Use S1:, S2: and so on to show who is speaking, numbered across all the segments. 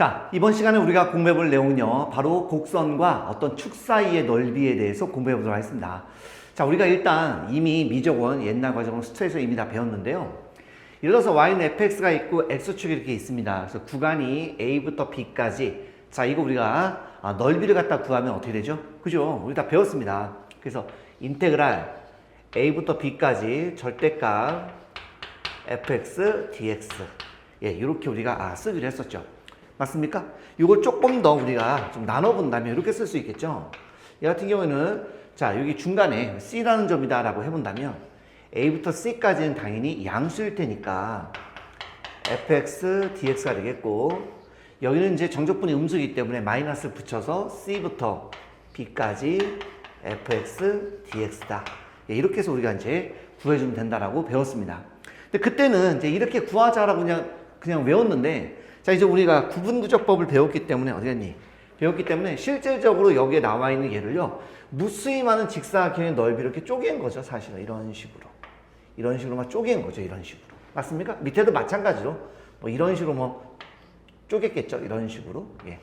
S1: 자, 이번 시간에 우리가 공부해 볼 내용은요, 바로 곡선과 어떤 축 사이의 넓이에 대해서 공부해 보도록 하겠습니다. 자, 우리가 일단 이미 미적원 옛날 과정으로 수트에서 이미 다 배웠는데요. 예를 들어서 y는 fx가 있고 x축이 이렇게 있습니다. 그래서 구간이 a부터 b까지. 자, 이거 우리가 넓이를 갖다 구하면 어떻게 되죠? 그죠? 우리 다 배웠습니다. 그래서 인테그랄 a부터 b까지 절대값 fx dx. 예, 이렇게 우리가 쓰기로 했었죠. 맞습니까? 이걸 조금 더 우리가 좀 나눠본다면 이렇게 쓸 수 있겠죠. 이 같은 경우에는 자, 여기 중간에 C라는 점이다 라고 해본다면 A부터 C까지는 당연히 양수일 테니까 fx dx가 되겠고, 여기는 이제 정적분이 음수이기 때문에 마이너스를 붙여서 C부터 B까지 fx dx다. 예, 이렇게 해서 우리가 이제 구해주면 된다라고 배웠습니다. 근데 그때는 이제 이렇게 구하자라고 그냥 외웠는데, 자, 이제 우리가 구분구조법을 배웠기 때문에 어디 갔니? 배웠기 때문에 실질적으로 여기에 나와 있는 얘를요, 무수히 많은 직사각형의 넓이를 이렇게 쪼갠 거죠, 사실은. 이런 식으로. 이런 식으로만 쪼갠 거죠, 이런 식으로. 맞습니까? 밑에도 마찬가지로 뭐 이런 식으로 뭐 쪼갰겠죠, 이런 식으로. 예.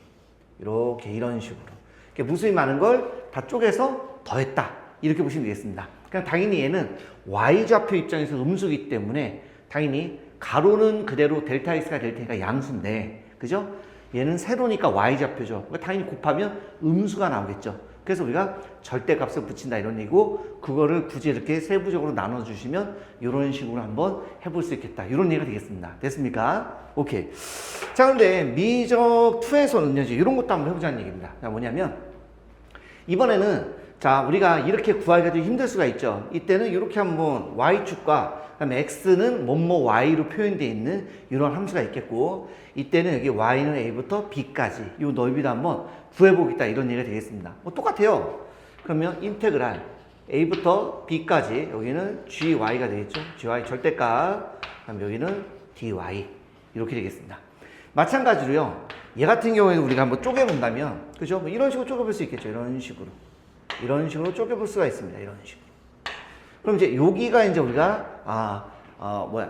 S1: 이렇게 이런 식으로. 이렇게 무수히 많은 걸 다 쪼개서 더했다. 이렇게 보시면 되겠습니다. 그냥 당연히 얘는 y좌표 입장에서 음수이기 때문에 당연히 가로는 그대로 델타 x가 될 테니까 양수인데, 그죠? 얘는 세로니까 y좌표죠. 그러니까 당연히 곱하면 음수가 나오겠죠. 그래서 우리가 절대값을 붙인다 이런 얘기고, 그거를 굳이 이렇게 세부적으로 나눠주시면 이런 식으로 한번 해볼 수 있겠다. 이런 얘기가 되겠습니다. 됐습니까? 오케이. 자, 근데 미적 2에서는요, 이런 것도 한번 해보자는 얘기입니다. 자, 뭐냐면 이번에는 자, 우리가 이렇게 구하기가 좀 힘들 수가 있죠. 이때는 이렇게 한번 y축과 그다음에 x는 뭐뭐 y로 표현되어 있는 이런 함수가 있겠고, 이때는 여기 y는 a부터 b까지 이 넓이를 한번 구해보겠다 이런 얘기가 되겠습니다. 뭐 똑같아요. 그러면 인테그랄 a부터 b까지, 여기는 gy가 되겠죠. gy 절대값, 그다음 여기는 dy 이렇게 되겠습니다. 마찬가지로요, 얘 같은 경우에는 우리가 한번 쪼개본다면, 그죠? 뭐 이런 식으로 쪼개볼 수 있겠죠. 이런 식으로 쪼개볼 수가 있습니다. 이런 식으로. 그럼 이제 여기가 이제 우리가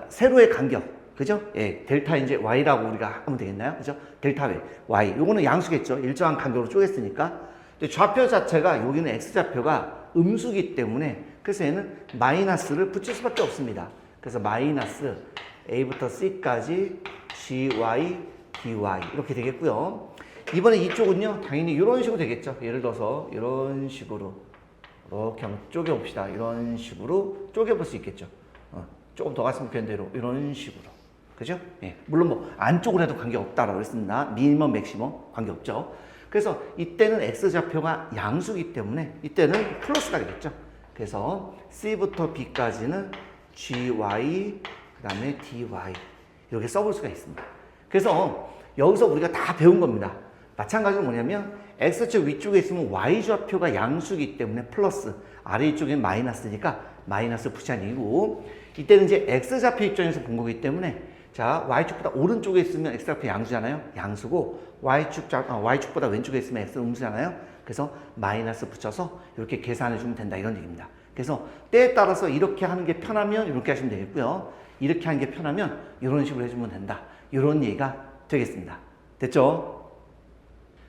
S1: 세로의 간격, 그죠? 예, 델타 이제 y라고 우리가 하면 되겠나요? 그죠? 델타 y. 요거는 양수겠죠. 일정한 간격으로 쪼갰으니까. 근데 좌표 자체가, 여기는 x 좌표가 음수기 때문에, 그래서 얘는 마이너스를 붙일 수밖에 없습니다. 그래서 마이너스 a부터 c까지 gy dy 이렇게 되겠고요. 이번에 이쪽은요, 당연히 이런 식으로 되겠죠. 예를 들어서 이런 식으로 이렇게 한번 쪼개봅시다. 이런 식으로 쪼개볼 수 있겠죠. 조금 더 갔으면 좋겠는데 이런 식으로. 그죠? 예. 물론 뭐 안쪽으로 해도 관계없다라고 했습니다. 미니멈 맥시멈 관계없죠. 그래서 이때는 x좌표가 양수기 때문에 이때는 플러스가 되겠죠. 그래서 c부터 b까지는 gy 그 다음에 dy 이렇게 써볼 수가 있습니다. 그래서 여기서 우리가 다 배운 겁니다. 마찬가지로 뭐냐면 x축 위쪽에 있으면 y좌표가 양수이기 때문에 플러스, 아래쪽엔 마이너스니까 마이너스 붙이는 얘기고, 이때는 이제 x좌표 입장에서 본 거기 때문에, 자, y축보다 오른쪽에 있으면 x좌표 양수잖아요. 양수고, y축보다 왼쪽에 있으면 x 음수잖아요. 그래서 마이너스 붙여서 이렇게 계산해 주면 된다 이런 얘기입니다. 그래서 때에 따라서 이렇게 하는 게 편하면 이렇게 하시면 되겠고요. 이렇게 하는 게 편하면 이런 식으로 해주면 된다. 이런 얘기가 되겠습니다. 됐죠?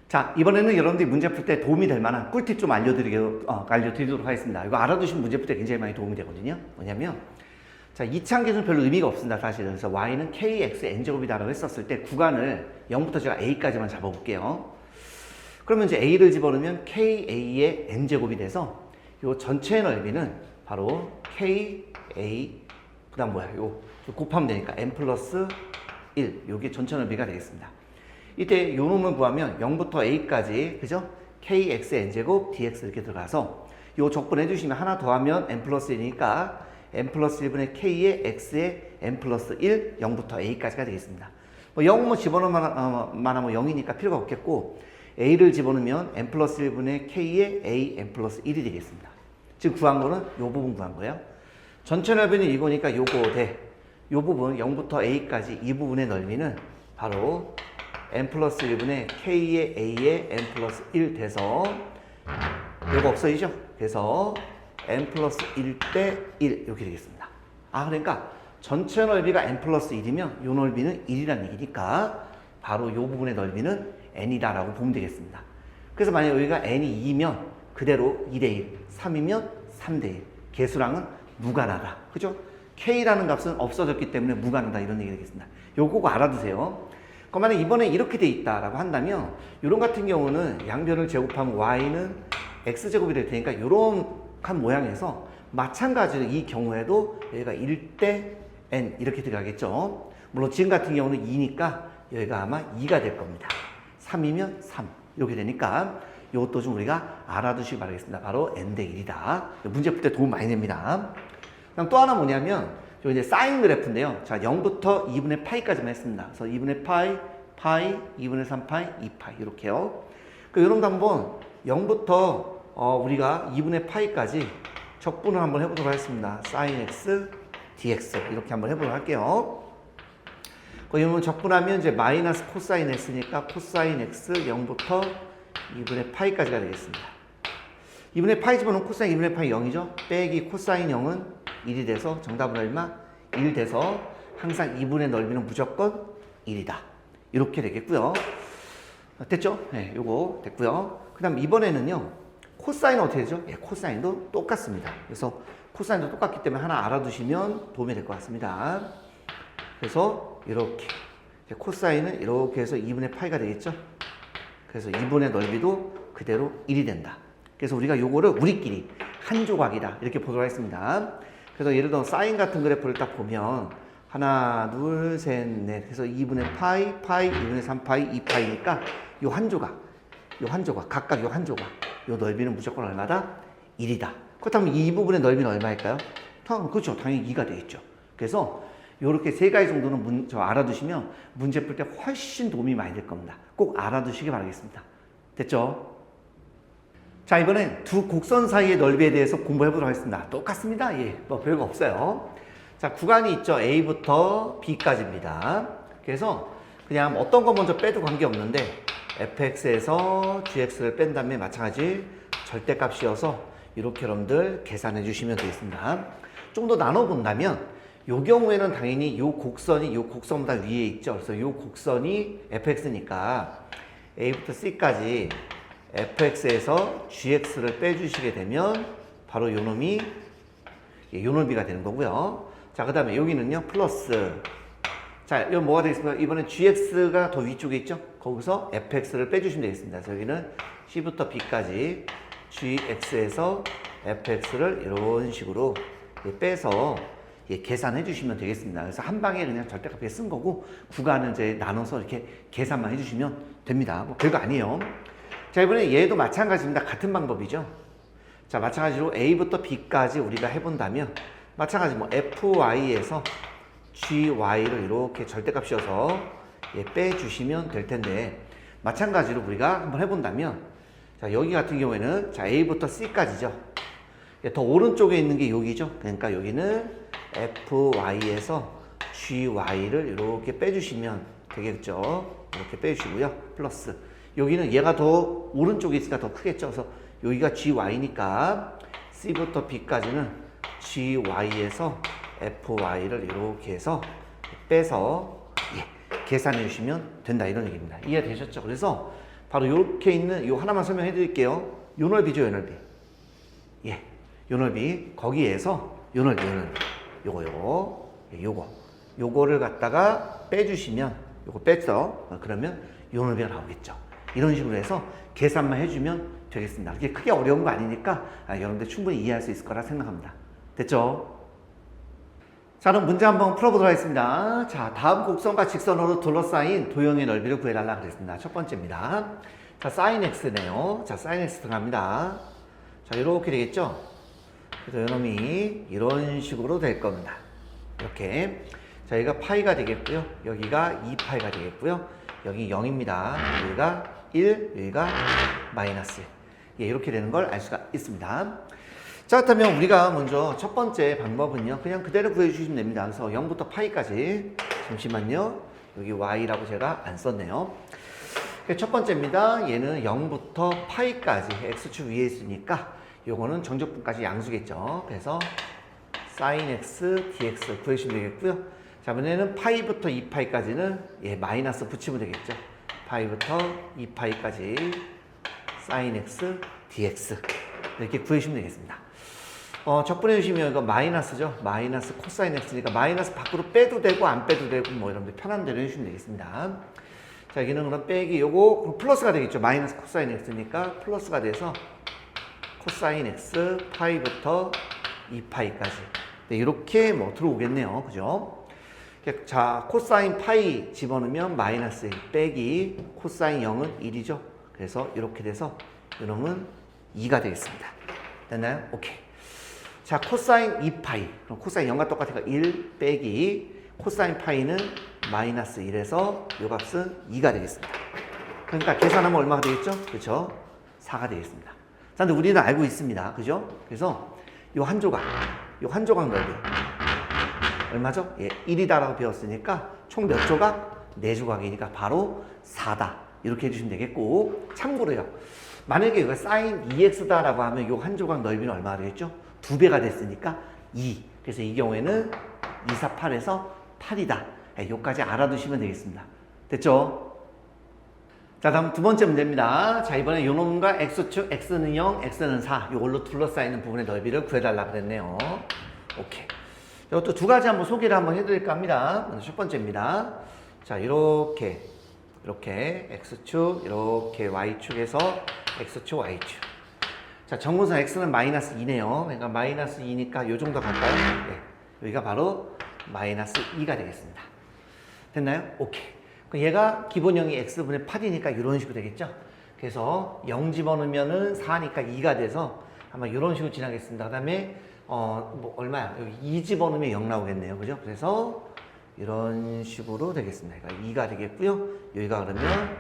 S1: 자, 이번에는 여러분들이 문제 풀 때 도움이 될 만한 꿀팁 좀 알려드리도록 하겠습니다. 이거 알아두시면 문제 풀 때 굉장히 많이 도움이 되거든요. 뭐냐면, 자, 이차함계수는 별로 의미가 없습니다, 사실은. 그래서 y는 kx n제곱이다라고 했었을 때 구간을 0부터 제가 a까지만 잡아볼게요. 그러면 이제 a를 집어넣으면 ka의 n제곱이 돼서 요 전체의 넓이는 바로 ka, 그 다음 뭐야, 요 곱하면 되니까 n 플러스 1, 요게 전체 넓이가 되겠습니다. 이때 요 놈을 구하면 0부터 a까지, 그죠? kx n제곱 dx 이렇게 들어가서 요 적분 해주시면 하나 더하면 n 플러스 1이니까 n 플러스 1분의 k의 x의 n 플러스 1, 0부터 a까지가 되겠습니다. 뭐 0 뭐 집어넣으면 하면 0이니까 필요가 없겠고, a를 집어넣으면 n 플러스 1분의 k의 a n 플러스 1이 되겠습니다. 지금 구한 거는 요 부분 구한 거예요. 전체 넓이는 이거니까 요거 돼. 요 부분 0부터 a까지 이 부분의 넓이는 바로 n 플러스 1분의 k의 a의 n 플러스 1 돼서 요거 없어지죠? 그래서 n 플러스 1 대 1 이렇게 되겠습니다. 그러니까 전체 넓이가 n 플러스 1이면 요 넓이는 1이라는 얘기니까 바로 이 부분의 넓이는 n이다 라고 보면 되겠습니다. 그래서 만약 여기가 n이 2면 그대로 2대1, 3이면 3대1. 개수랑은 무관하다. 그죠? k라는 값은 없어졌기 때문에 무관하다 이런 얘기 되겠습니다. 요거 알아두세요. 그럼 만약 이번에 이렇게 돼 있다라고 한다면 이런 같은 경우는 양변을 제곱하면 y는 x제곱이 될 테니까 이런 한 모양에서 마찬가지로 이 경우에도 여기가 1대 n 이렇게 들어가겠죠. 물론 지금 같은 경우는 2니까 여기가 아마 2가 될 겁니다. 3이면 3 이렇게 되니까 이것도 좀 우리가 알아두시기 바라겠습니다. 바로 n 대 1이다. 문제 풀 때 도움 많이 됩니다. 그럼 또 하나 뭐냐면 요 이제 사인 그래프인데요. 자, 0부터 2분의 파이까지만 했습니다. 그래서 2분의 파이, 2분의 3파이, 2파이 이렇게요. 그 요런 거 한번 0부터 우리가 2분의 파이까지 적분을 한번 해보도록 하겠습니다. 사인 x, dx 이렇게 한번 해보도록 할게요. 그러면 적분하면 이제 마이너스 코사인 x니까 코사인 x 0부터 2분의 파이까지가 되겠습니다. 2분의 파이 집어넣으면 코사인 2분의 파이 0이죠. 빼기 코사인 0은 1이 돼서 정답은 얼마? 1 돼서 항상 2분의 넓이는 무조건 1이다. 이렇게 되겠고요. 됐죠? 네, 요거 됐고요. 그 다음 이번에는요. 코사인은 어떻게 되죠? 예, 코사인도 똑같습니다. 그래서 코사인도 똑같기 때문에 하나 알아두시면 도움이 될 것 같습니다. 그래서 이렇게 코사인은 이렇게 해서 2분의 파이가 되겠죠? 그래서 2분의 넓이도 그대로 1이 된다. 그래서 우리가 요거를 우리끼리 한 조각이다 이렇게 보도록 하겠습니다. 그래서 예를 들어 사인 같은 그래프를 딱 보면 하나, 둘, 셋, 넷 해서 2분의 파이, 2분의 3파이, 2파이니까 요 한 조각, 각각 요 한 조각 요 넓이는 무조건 얼마다? 1이다. 그렇다면 이 부분의 넓이는 얼마일까요? 그렇죠. 당연히 2가 되겠죠. 그래서 요렇게 세 가지 정도는 알아두시면 문제 풀 때 훨씬 도움이 많이 될 겁니다. 꼭 알아두시기 바라겠습니다. 됐죠? 자, 이번엔 두 곡선 사이의 넓이에 대해서 공부해 보도록 하겠습니다. 똑같습니다. 예, 뭐 별거 없어요. 자, 구간이 있죠. A부터 B까지입니다. 그래서 그냥 어떤 거 먼저 빼도 관계없는데 fx에서 gx를 뺀 다음에 마찬가지 절대값이어서 이렇게 여러분들 계산해 주시면 되겠습니다. 좀 더 나눠 본다면 요 경우에는 당연히 요 곡선이 요 곡선보다 위에 있죠. 그래서 요 곡선이 fx니까 A부터 C까지 fx에서 gx를 빼주시게 되면 바로 요 놈이 요 넓이가 되는 거고요. 자, 그 다음에 여기는요 플러스. 자, 이건 뭐가 되겠습니까? 이번엔 gx가 더 위쪽에 있죠? 거기서 fx를 빼주시면 되겠습니다. 그래서 여기는 c부터 b까지 gx에서 fx를 이런 식으로 빼서 계산해 주시면 되겠습니다. 그래서 한 방에 그냥 절대값에 쓴 거고 구간은 이제 나눠서 이렇게 계산만 해주시면 됩니다. 뭐 별거 아니에요. 자, 이번에 얘도 마찬가지입니다. 같은 방법이죠. 자, 마찬가지로 A부터 B까지 우리가 해본다면 마찬가지 뭐 fy에서 gy를 이렇게 절대값이어서 빼주시면 될 텐데 마찬가지로 우리가 한번 해본다면 자, 여기 같은 경우에는 자, A부터 C까지죠. 더 오른쪽에 있는 게 여기죠. 그러니까 여기는 fy에서 gy를 이렇게 빼주시면 되겠죠. 이렇게 빼주시고요. 플러스 여기는 얘가 더 오른쪽에 있으니까 더 크겠죠. 그래서 여기가 gy니까 C부터 B까지는 gy에서 fy를 이렇게 해서 빼서 계산해 주시면 된다 이런 얘기입니다. 이해되셨죠? 그래서 바로 이렇게 있는 요 하나만 설명해 드릴게요. 요 넓이죠, 요 넓이. 예, 요 넓이 거기에서 요 넓이, 요거를 갖다가 빼주시면 요거 뺐어. 그러면 요 넓이가 나오겠죠. 이런 식으로 해서 계산만 해주면 되겠습니다. 그게 크게 어려운 거 아니니까 여러분들 충분히 이해할 수 있을 거라 생각합니다. 됐죠? 자, 그럼 문제 한번 풀어보도록 하겠습니다. 자, 다음 곡선과 직선으로 둘러싸인 도형의 넓이를 구해달라 그랬습니다. 첫 번째입니다. 자, sin x네요. 자, sin x 들어갑니다. 자, 이렇게 되겠죠? 그래서 요놈이 이런 식으로 될 겁니다. 이렇게. 자, 여기가 파이가 되겠고요. 여기가 2파이가 되겠고요. 여기 0입니다. 여기가 1, 여기가 마이너스. 예, 이렇게 되는 걸 알 수가 있습니다. 자, 그렇다면 우리가 먼저 첫 번째 방법은요. 그냥 그대로 구해주시면 됩니다. 그래서 0부터 파이까지. 잠시만요. 여기 y라고 제가 안 썼네요. 첫 번째입니다. 얘는 0부터 파이까지 x축 위에 있으니까 요거는 정적분까지 양수겠죠. 그래서 sin x dx 구해주시면 되겠고요. 자, 이번에는 파이부터 2파이까지는 예, 마이너스 붙이면 되겠죠. 파이부터 2파이까지 sin x dx 이렇게 구해주시면 되겠습니다. 적분해 주시면 이거 마이너스죠. 마이너스 코사인 x니까 마이너스 밖으로 빼도 되고 안 빼도 되고 뭐 여러분들 편한 대로 해주시면 되겠습니다. 자, 여기는 그럼 빼기 요거 그럼 플러스가 되겠죠. 마이너스 코사인 x니까 플러스가 돼서 코사인 x 파이부터 2파이까지 네, 이렇게 뭐 들어오겠네요. 그죠? 자, 코사인 파이 집어넣으면 마이너스 1 빼기 코사인 0은 1이죠. 그래서 이렇게 돼서 이놈은 2가 되겠습니다. 됐나요? 오케이. 자, 코사인 2파이. 그럼 코사인 0과 똑같으니까 1 빼기 코사인 파이는 마이너스 1에서 이 값은 2가 되겠습니다. 그러니까 계산하면 얼마가 되겠죠? 그렇죠? 4가 되겠습니다. 자, 근데 우리는 알고 있습니다. 그죠? 그래서 요 한 조각 넓이 얼마죠? 예, 1이다라고 배웠으니까 총 몇 조각? 4조각이니까 바로 4다. 이렇게 해주시면 되겠고, 참고로요. 만약에 이거 sin 2x다라고 하면 요 한 조각 넓이는 얼마가 되겠죠? 2배가 됐으니까 2. 그래서 이 경우에는 2, 4, 8에서 8이다. 예, 요까지 알아두시면 되겠습니다. 됐죠? 자, 다음 두 번째 문제입니다. 자, 이번에 요 놈과 x축, x는 0, x는 4. 요걸로 둘러싸이는 부분의 넓이를 구해달라고 그랬네요. 오케이. 이것도 두 가지 한번 소개를 한번 해드릴까 합니다. 먼저 첫 번째입니다. 자, 이렇게 x축, 이렇게 y축에서 x축, y축. 자, 정근선 x는 마이너스 2네요. 그러니까 마이너스 2니까 요 정도 갈까요? 네. 여기가 바로 마이너스 2가 되겠습니다. 됐나요? 오케이. 그럼 얘가 기본형이 x분의 8이니까 이런 식으로 되겠죠? 그래서 0 집어넣으면은 4니까 2가 돼서 아마 이런 식으로 지나겠습니다. 그 다음에 뭐 얼마야? 여기 2 집어넣으면 0 나오겠네요. 그죠? 그래서 이런 식으로 되겠습니다. 그러니까 2가 되겠고요. 여기가 그러면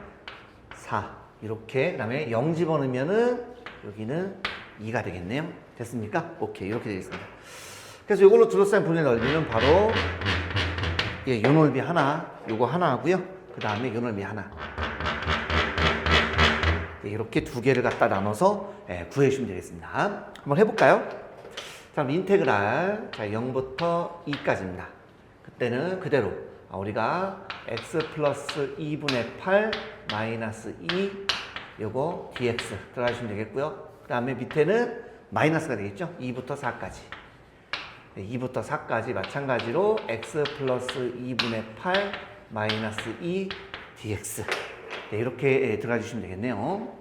S1: 4 이렇게. 그 다음에 0 집어넣으면은 여기는 2가 되겠네요. 됐습니까? 오케이. 이렇게 되겠습니다. 그래서 이걸로 둘러싸인 분의 넓이는 바로 예, 요 넓이 하나, 요거 하나 하고요. 그 다음에 요 넓이 하나. 예, 이렇게 두 개를 갖다 나눠서 예, 구해주시면 되겠습니다. 한번 해볼까요? 자, 그럼 인테그랄. 자, 0부터 2까지입니다. 그때는 그대로 우리가 x 플러스 2분의 8 마이너스 2 요거 dx 들어가시면 되겠고요. 그 다음에 밑에는 마이너스가 되겠죠. 2부터 4까지. 2부터 4까지 마찬가지로 x 플러스 2분의 8 마이너스 2 dx 네, 이렇게 들어가 주시면 되겠네요.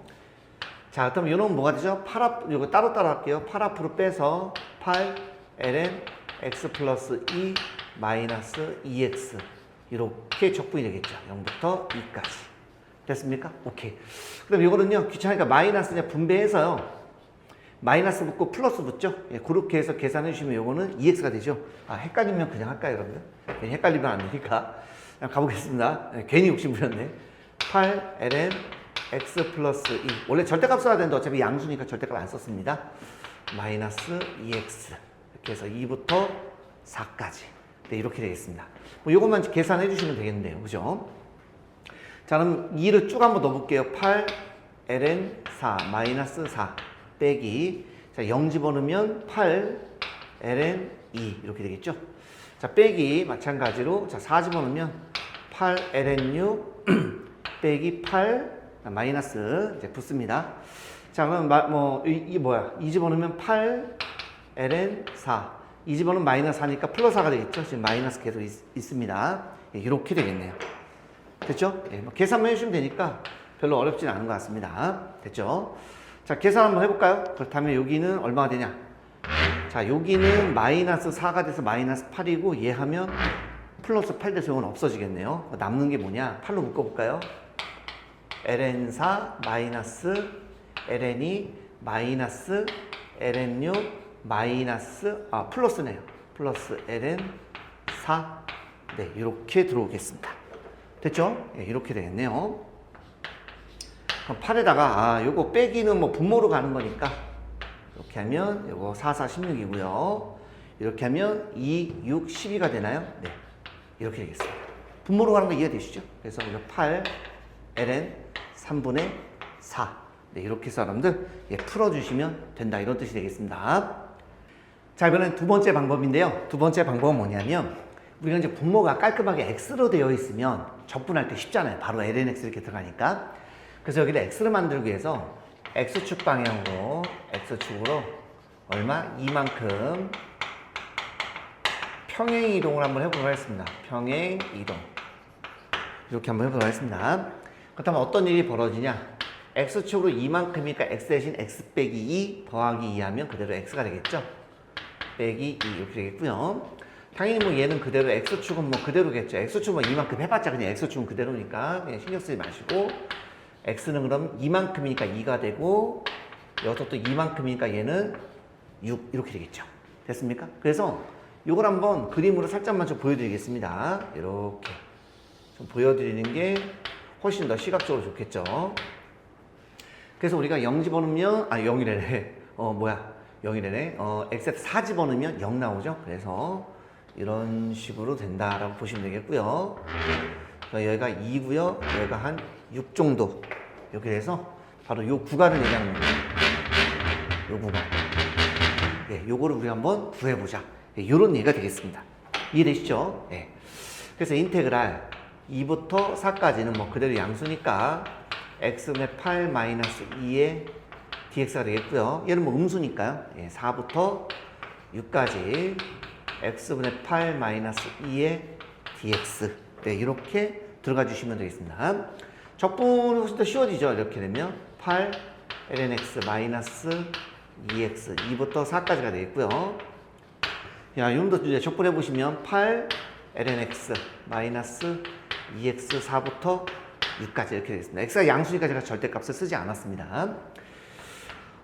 S1: 자, 그럼 요놈은 뭐가 되죠? 요거 따로따로 할게요. 8 앞으로 빼서 8 ln x 플러스 2 마이너스 2x 이렇게 적분이 되겠죠. 0부터 2까지. 됐습니까? 오케이. 그럼 이거는요, 귀찮으니까 마이너스 그냥 분배해서요. 마이너스 붙고 플러스 붙죠? 예, 그렇게 해서 계산해 주시면 요거는 2x가 되죠. 아, 헷갈리면 그냥 할까요, 여러분들? 괜히 헷갈리면 안 되니까. 그냥 가보겠습니다. 예, 괜히 욕심 부렸네. 8 ln x 플러스 2. 원래 절대값 써야 되는데 어차피 양수니까 절대값 안 썼습니다. 마이너스 2x. 이렇게 해서 2부터 4까지. 네, 이렇게 되겠습니다. 뭐 요것만 계산해 주시면 되겠네요. 그죠? 자, 그럼 2를 쭉 한번 넣어볼게요. 8 ln 4 마이너스 4 빼기. 자, 0 집어넣으면 8 ln 2 이렇게 되겠죠? 자, 빼기 마찬가지로 자, 4 집어넣으면 8 ln 6 빼기 8 마이너스 이제 붙습니다. 자, 그럼 이 뭐야? 2 집어넣으면 8 ln 4 2 집어넣으면 마이너스 4니까 플러스 4가 되겠죠? 지금 마이너스 계속 있습니다. 예, 이렇게 되겠네요. 됐죠? 예, 뭐 계산만 해주시면 되니까 별로 어렵진 않은 것 같습니다. 됐죠? 자, 계산 한번 해볼까요? 그렇다면 여기는 얼마가 되냐? 자, 여기는 마이너스 4가 돼서 마이너스 8이고 얘 하면 플러스 8 돼서 이건 없어지겠네요. 남는 게 뭐냐? 8로 묶어볼까요? ln 4 마이너스 ln 2 마이너스 ln 6 마이너스 플러스네요. 플러스 ln 4 네, 이렇게 들어오겠습니다. 됐죠? 네, 이렇게 되겠네요. 그럼 8에다가 요거 빼기는 뭐 분모로 가는 거니까 이렇게 하면 요거 4, 4, 16이고요. 이렇게 하면 2, 6, 12가 되나요? 네, 이렇게 되겠습니다. 분모로 가는 거 이해되시죠? 그래서 이거 8 ln 3분의 4 네, 이렇게 해서 여러분들 예, 풀어주시면 된다 이런 뜻이 되겠습니다. 자, 이번엔 두 번째 방법인데요. 두 번째 방법은 뭐냐면 우리가 이제 분모가 깔끔하게 x로 되어 있으면 적분할 때 쉽잖아요. 바로 lnx 이렇게 들어가니까. 그래서 여기를 x를 만들기 위해서 x축 방향으로 x축으로 얼마? 이만큼 평행 이동을 한번 해보도록 하겠습니다. 평행 이동 이렇게 한번 해보도록 하겠습니다. 그렇다면 어떤 일이 벌어지냐? x축으로 이만큼이니까 x 대신 x 빼기 2 더하기 2 하면 그대로 x가 되겠죠? 빼기 2 이렇게 되겠고요. 당연히 뭐 얘는 그대로 x축은 뭐 그대로겠죠. x축은 뭐 이만큼 해봤자 그냥 x축은 그대로니까 그냥 신경 쓰지 마시고 x는 그럼 이만큼이니까 2가 되고 여기서 또 이만큼이니까 얘는 6 이렇게 되겠죠. 됐습니까? 그래서 이걸 한번 그림으로 살짝만 좀 보여드리겠습니다. 이렇게 좀 보여드리는 게 훨씬 더 시각적으로 좋겠죠. 그래서 우리가 0 집어넣으면 0이래네. 0이래네. x에다 4 집어넣으면 0 나오죠. 그래서 이런 식으로 된다라고 보시면 되겠고요. 여기가 2고요. 여기가 한 6 정도. 이렇게 돼서 바로 요 구간을 얘기하는 거예요. 요 구간. 네, 요거를 우리 한번 구해보자. 네, 요런 얘기가 되겠습니다. 이해되시죠? 네. 그래서 인테그랄 2부터 4까지는 뭐 그대로 양수니까 x분의 8 마이너스 2의 dx가 되겠고요. 얘는 뭐 음수니까요. 예, 4부터 6까지 x분의 8 마이너스 2의 dx. 네, 이렇게 들어가 주시면 되겠습니다. 적분이 훨씬 더 쉬워지죠. 이렇게 되면 8 lnx 마이너스 2x 2부터 4까지가 되겠고요. 야, 이놈도 이제 적분해 보시면 8 lnx 마이너스 2x 4부터 6까지 이렇게 되겠습니다. x가 양수니까 제가 절대값을 쓰지 않았습니다.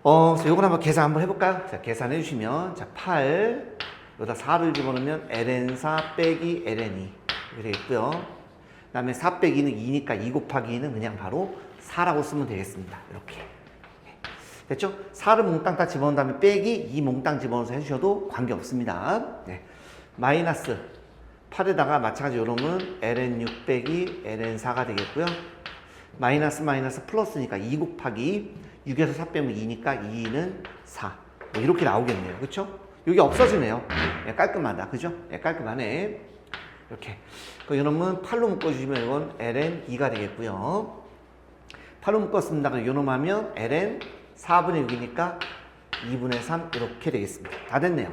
S1: 그래서 요걸 한번 계산 한번 해볼까요? 자, 계산해 주시면, 자, 8, 여기다 4를 집어넣으면 ln4 빼기 ln2 이렇게 되겠고요. 그 다음에 4 빼기 2는 2니까 2 곱하기 2는 그냥 바로 4라고 쓰면 되겠습니다. 이렇게. 됐죠? 4를 몽땅 다 집어넣은 다음에 빼기 2 몽땅 집어넣어서 해주셔도 관계없습니다. 네. 마이너스 8에다가 마찬가지로 이러면 ln6 빼기 ln4가 되겠고요. 마이너스 마이너스 플러스니까 2 곱하기 6에서 4 빼면 2니까 2는 4. 뭐 이렇게 나오겠네요. 그렇죠? 여기 없어지네요. 예, 깔끔하다. 그죠? 예, 깔끔하네. 이렇게. 이놈은 8로 묶어주시면 이건 ln2가 되겠고요. 8로 묶었습니다. 그럼 요놈 하면 ln 4분의 6이니까 2분의 3 이렇게 되겠습니다. 다 됐네요.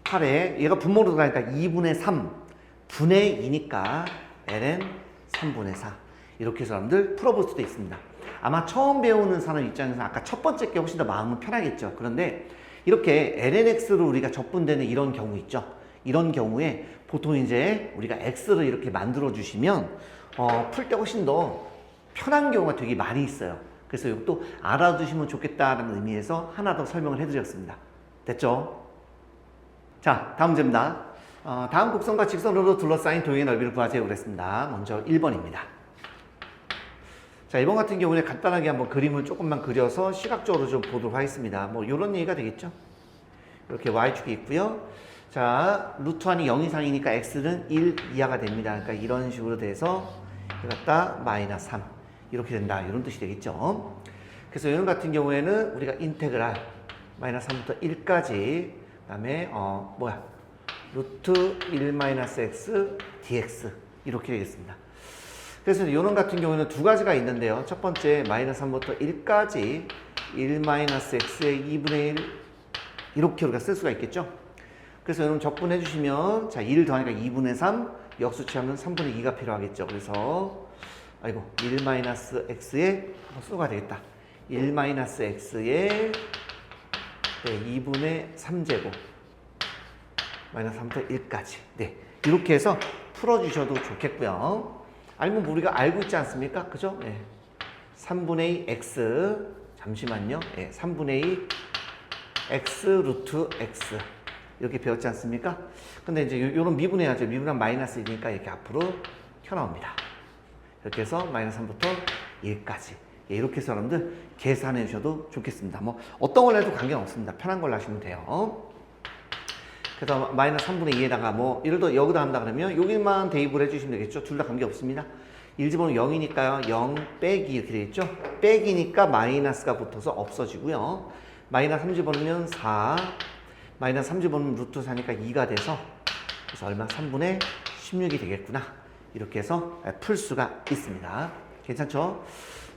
S1: 8에 얘가 분모로 들어가니까 2분의 3 분의 2니까 ln 3분의 4 이렇게 해서 여러분들 풀어볼 수도 있습니다. 아마 처음 배우는 사람 입장에서 아까 첫 번째 게 훨씬 더 마음은 편하겠죠. 그런데 이렇게 lnx로 우리가 적분되는 이런 경우 있죠. 이런 경우에 보통 이제 우리가 x를 이렇게 만들어 주시면 풀 때 훨씬 더 편한 경우가 되게 많이 있어요. 그래서 이것도 알아두시면 좋겠다는 의미에서 하나 더 설명을 해드렸습니다. 됐죠? 자, 다음 문제입니다. 다음 곡선과 직선으로 둘러싸인 도형의 넓이를 구하세요 그랬습니다. 먼저 1번입니다. 자, 1번 같은 경우는 간단하게 한번 그림을 조금만 그려서 시각적으로 좀 보도록 하겠습니다. 뭐 이런 얘기가 되겠죠. 이렇게 y축이 있고요. 자, 루트 1이 0 이상이니까 x는 1 이하가 됩니다. 그러니까 이런 식으로 돼서 이거 갖다 마이너스 3 이렇게 된다. 이런 뜻이 되겠죠. 그래서 이런 같은 경우에는 우리가 인테그랄 마이너스 3부터 1까지 그다음에 루트 1 마이너스 x dx 이렇게 되겠습니다. 그래서 이런 같은 경우에는 두 가지가 있는데요. 첫 번째 마이너스 3부터 1까지 1 마이너스 x의 2분의 1 이렇게 우리가 쓸 수가 있겠죠. 그래서 여러분 적분해 주시면 자 1을 더하니까 2분의 3 역수치하면 3분의 2가 필요하겠죠. 그래서 1 마이너스 x의 수가 되겠다. 1 마이너스 x의 2분의 3제곱 마이너스 3부터 1까지 네 이렇게 해서 풀어주셔도 좋겠고요. 아니면 우리가 알고 있지 않습니까? 그죠? 네. 3분의 2 x 잠시만요. 네. 3분의 2 x 루트 x 이렇게 배웠지 않습니까? 근데 이제 요런 미분해야죠. 미분하면 마이너스 1이니까 이렇게 앞으로 튀어나옵니다. 이렇게 해서 마이너스 3부터 1까지 예, 이렇게 해서 여러분들 계산해 주셔도 좋겠습니다. 뭐 어떤 걸 해도 관계는 없습니다. 편한 걸로 하시면 돼요. 그래서 마이너스 3분의 2에다가 뭐 예를 들어 여기다 한다 그러면 여기만 대입을 해주시면 되겠죠. 둘 다 관계 없습니다. 1 집어넣으면 0이니까요. 0 빼기 이렇게 되겠죠. 빼기니까 마이너스가 붙어서 없어지고요. 마이너스 3 집어넣으면 4 마이너스 3 집어넣으면 루트 4니까 2가 돼서 그래서 얼마? 3분의 16이 되겠구나. 이렇게 해서 풀 수가 있습니다. 괜찮죠?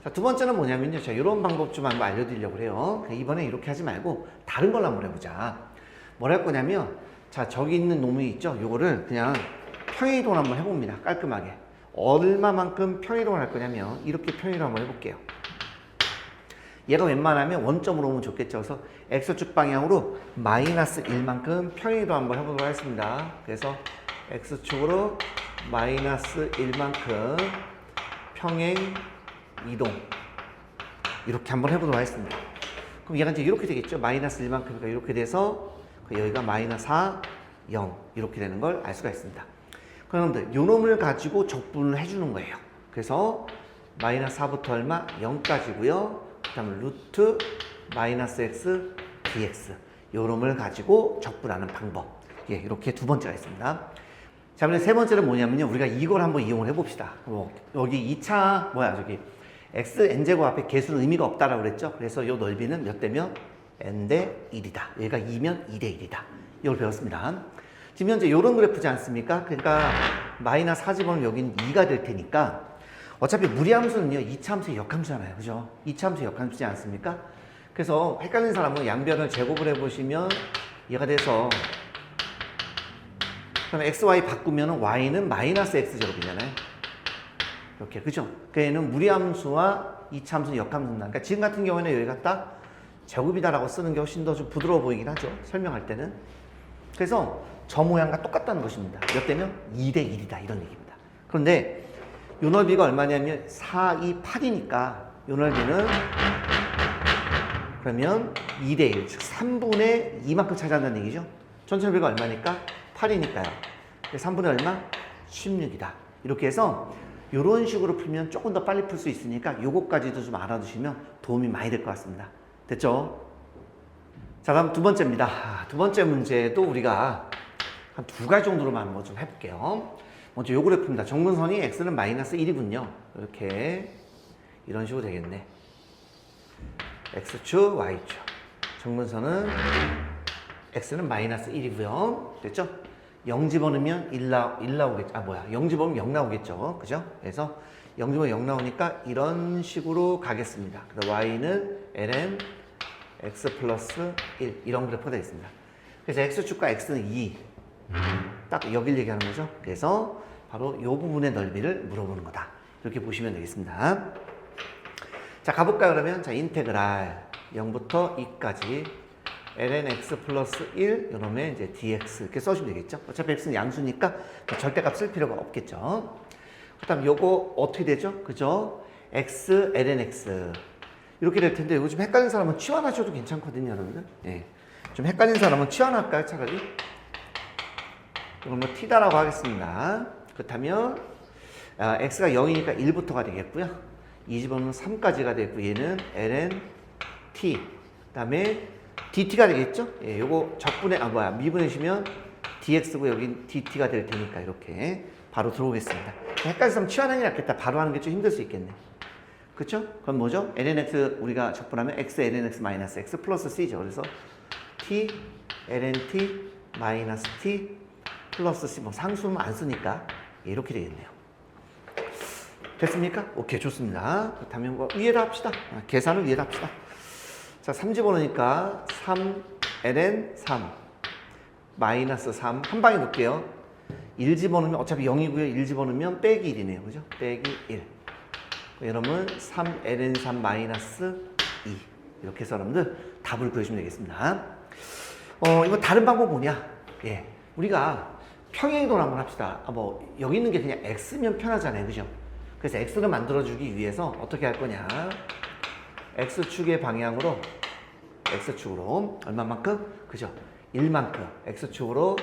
S1: 자, 두 번째는 뭐냐면요. 자, 이런 방법 좀 한번 알려드리려고 해요. 이번에 이렇게 하지 말고 다른 걸로 한번 해보자. 뭘 할 거냐면, 자, 저기 있는 놈이 있죠? 요거를 그냥 평행이동을 한번 해봅니다. 깔끔하게. 얼마만큼 평행이동을 할 거냐면, 이렇게 평행이동 한번 해볼게요. 얘가 웬만하면 원점으로 오면 좋겠죠. 그래서 X축 방향으로 마이너스 1만큼 평행이동 한번 해보도록 하겠습니다. 그래서 X축으로 마이너스 1만큼 평행 이동. 이렇게 한번 해보도록 하겠습니다. 그럼 얘가 이제 이렇게 되겠죠. 마이너스 1만큼이니까 이렇게 돼서 여기가 마이너스 4, 0 이렇게 되는 걸 알 수가 있습니다. 그런데 요 놈을 가지고 적분을 해주는 거예요. 그래서 마이너스 4부터 얼마? 0까지고요. 그 다음에 루트 마이너스 x dx 요 놈을 가지고 적분하는 방법. 예, 이렇게 두 번째가 있습니다. 자, 그럼 세 번째는 뭐냐면요. 우리가 이걸 한번 이용을 해봅시다. 여기 2차, 저기, xn제곱 앞에 개수는 의미가 없다라고 그랬죠. 그래서 요 넓이는 몇 대면? n대 1이다. 얘가 2면 2대 1이다. 이걸 배웠습니다. 지금 현재 요런 그래프지 않습니까? 그러니까 마이너스 4 집어넣으면 여기는 2가 될 테니까 어차피 무리함수는요, 2차함수의 역함수잖아요. 그죠? 2차함수의 역함수지 않습니까? 그래서 헷갈리는 사람은 양변을 제곱을 해보시면 얘가 돼서 그럼 xy 바꾸면 y는 마이너스 x제곱이잖아요. 이렇게, 그죠? 그 얘는 무리함수와 2차함수는 역함수다. 그러니까 지금 같은 경우에는 여기 갖다 제곱이다라고 쓰는 게 훨씬 더 좀 부드러워 보이긴 하죠. 설명할 때는. 그래서 저 모양과 똑같다는 것입니다. 몇 대면? 2대 1이다. 이런 얘기입니다. 그런데 요 넓이가 얼마냐면 4, 2, 8이니까 요 넓이는 그러면 2대 1, 즉 3분의 2만큼 차지한다는 얘기죠. 전체 넓이가 얼마니까? 8이니까요. 3분의 얼마? 16이다. 이렇게 해서 이런 식으로 풀면 조금 더 빨리 풀 수 있으니까 요거까지도 좀 알아두시면 도움이 많이 될 것 같습니다. 됐죠? 자, 다음 두 번째입니다. 두 번째 문제도 우리가 한 두 가지 정도로만 한번 좀 해볼게요. 먼저 요 그래프입니다. 정분선이 x는 마이너스 1이군요. 이렇게 이런 식으로 되겠네. x축, y축. 정분선은 x는 마이너스 1이고요. 됐죠? 0 집어넣으면 1 나오겠죠. 0 집어넣으면 0 나오겠죠. 그죠? 그래서 0 집어넣으면 0 나오니까 이런 식으로 가겠습니다. 그래서 y는 ln x 플러스 1 이런 그래프가 되겠습니다. 그래서 x축과 x는 2. 딱 여길 얘기하는 거죠. 그래서 바로 이 부분의 넓이를 물어보는 거다. 이렇게 보시면 되겠습니다. 자, 가볼까요, 그러면? 자, 인테그랄 0부터 2까지 ln x 플러스 1 요놈의 이제 dx 이렇게 써주면 되겠죠. 어차피 x는 양수니까 절대값 쓸 필요가 없겠죠. 그 다음 요거 어떻게 되죠? 그죠? x ln x 이렇게 될 텐데 이거 좀 헷갈린 사람은 치환하셔도 괜찮거든요, 여러분들. 예. 좀 헷갈린 사람은 치환할까요, 차라리? 이건 뭐 t다라고 하겠습니다. 그렇다면 x가 0이니까 1부터가 되겠고요. 이 집어넣으면 3까지가 되고 얘는 ln t 그 다음에 dt가 되겠죠. 예, 요거 적분해 미분해주시면 dx고 여긴 dt가 될 테니까 이렇게 바로 들어오겠습니다. 헷갈리면 치환하는 게 낫겠다. 바로 하는 게 좀 힘들 수 있겠네. 그쵸? 그럼 뭐죠? ln x 우리가 적분하면 x ln x 마이너스 x 플러스 c죠. 그래서 t ln t 마이너스 t 플러스 c 뭐 상수는 안 쓰니까 이렇게 되겠네요. 됐습니까? 오케이, 좋습니다. 그렇다면 뭐 위에다 합시다. 계산을 위에다 합시다. 자, 3 집어넣으니까 3 ln 3 마이너스 3 한 방에 놓을게요. 1 집어넣으면 어차피 0이고요. 1 집어넣으면 빼기 1이네요. 그죠? 빼기 1. 여러분 3 ln 3 마이너스 2 이렇게 해서 여러분들 답을 구해주면 되겠습니다. 이거 다른 방법 뭐냐? 예, 우리가 평행이동을 한번 합시다. 여기 있는 게 그냥 x면 편하잖아요. 그죠? 그래서 x를 만들어주기 위해서 어떻게 할 거냐? x축의 방향으로 x축으로 얼마만큼? 그죠? 1만큼 x축으로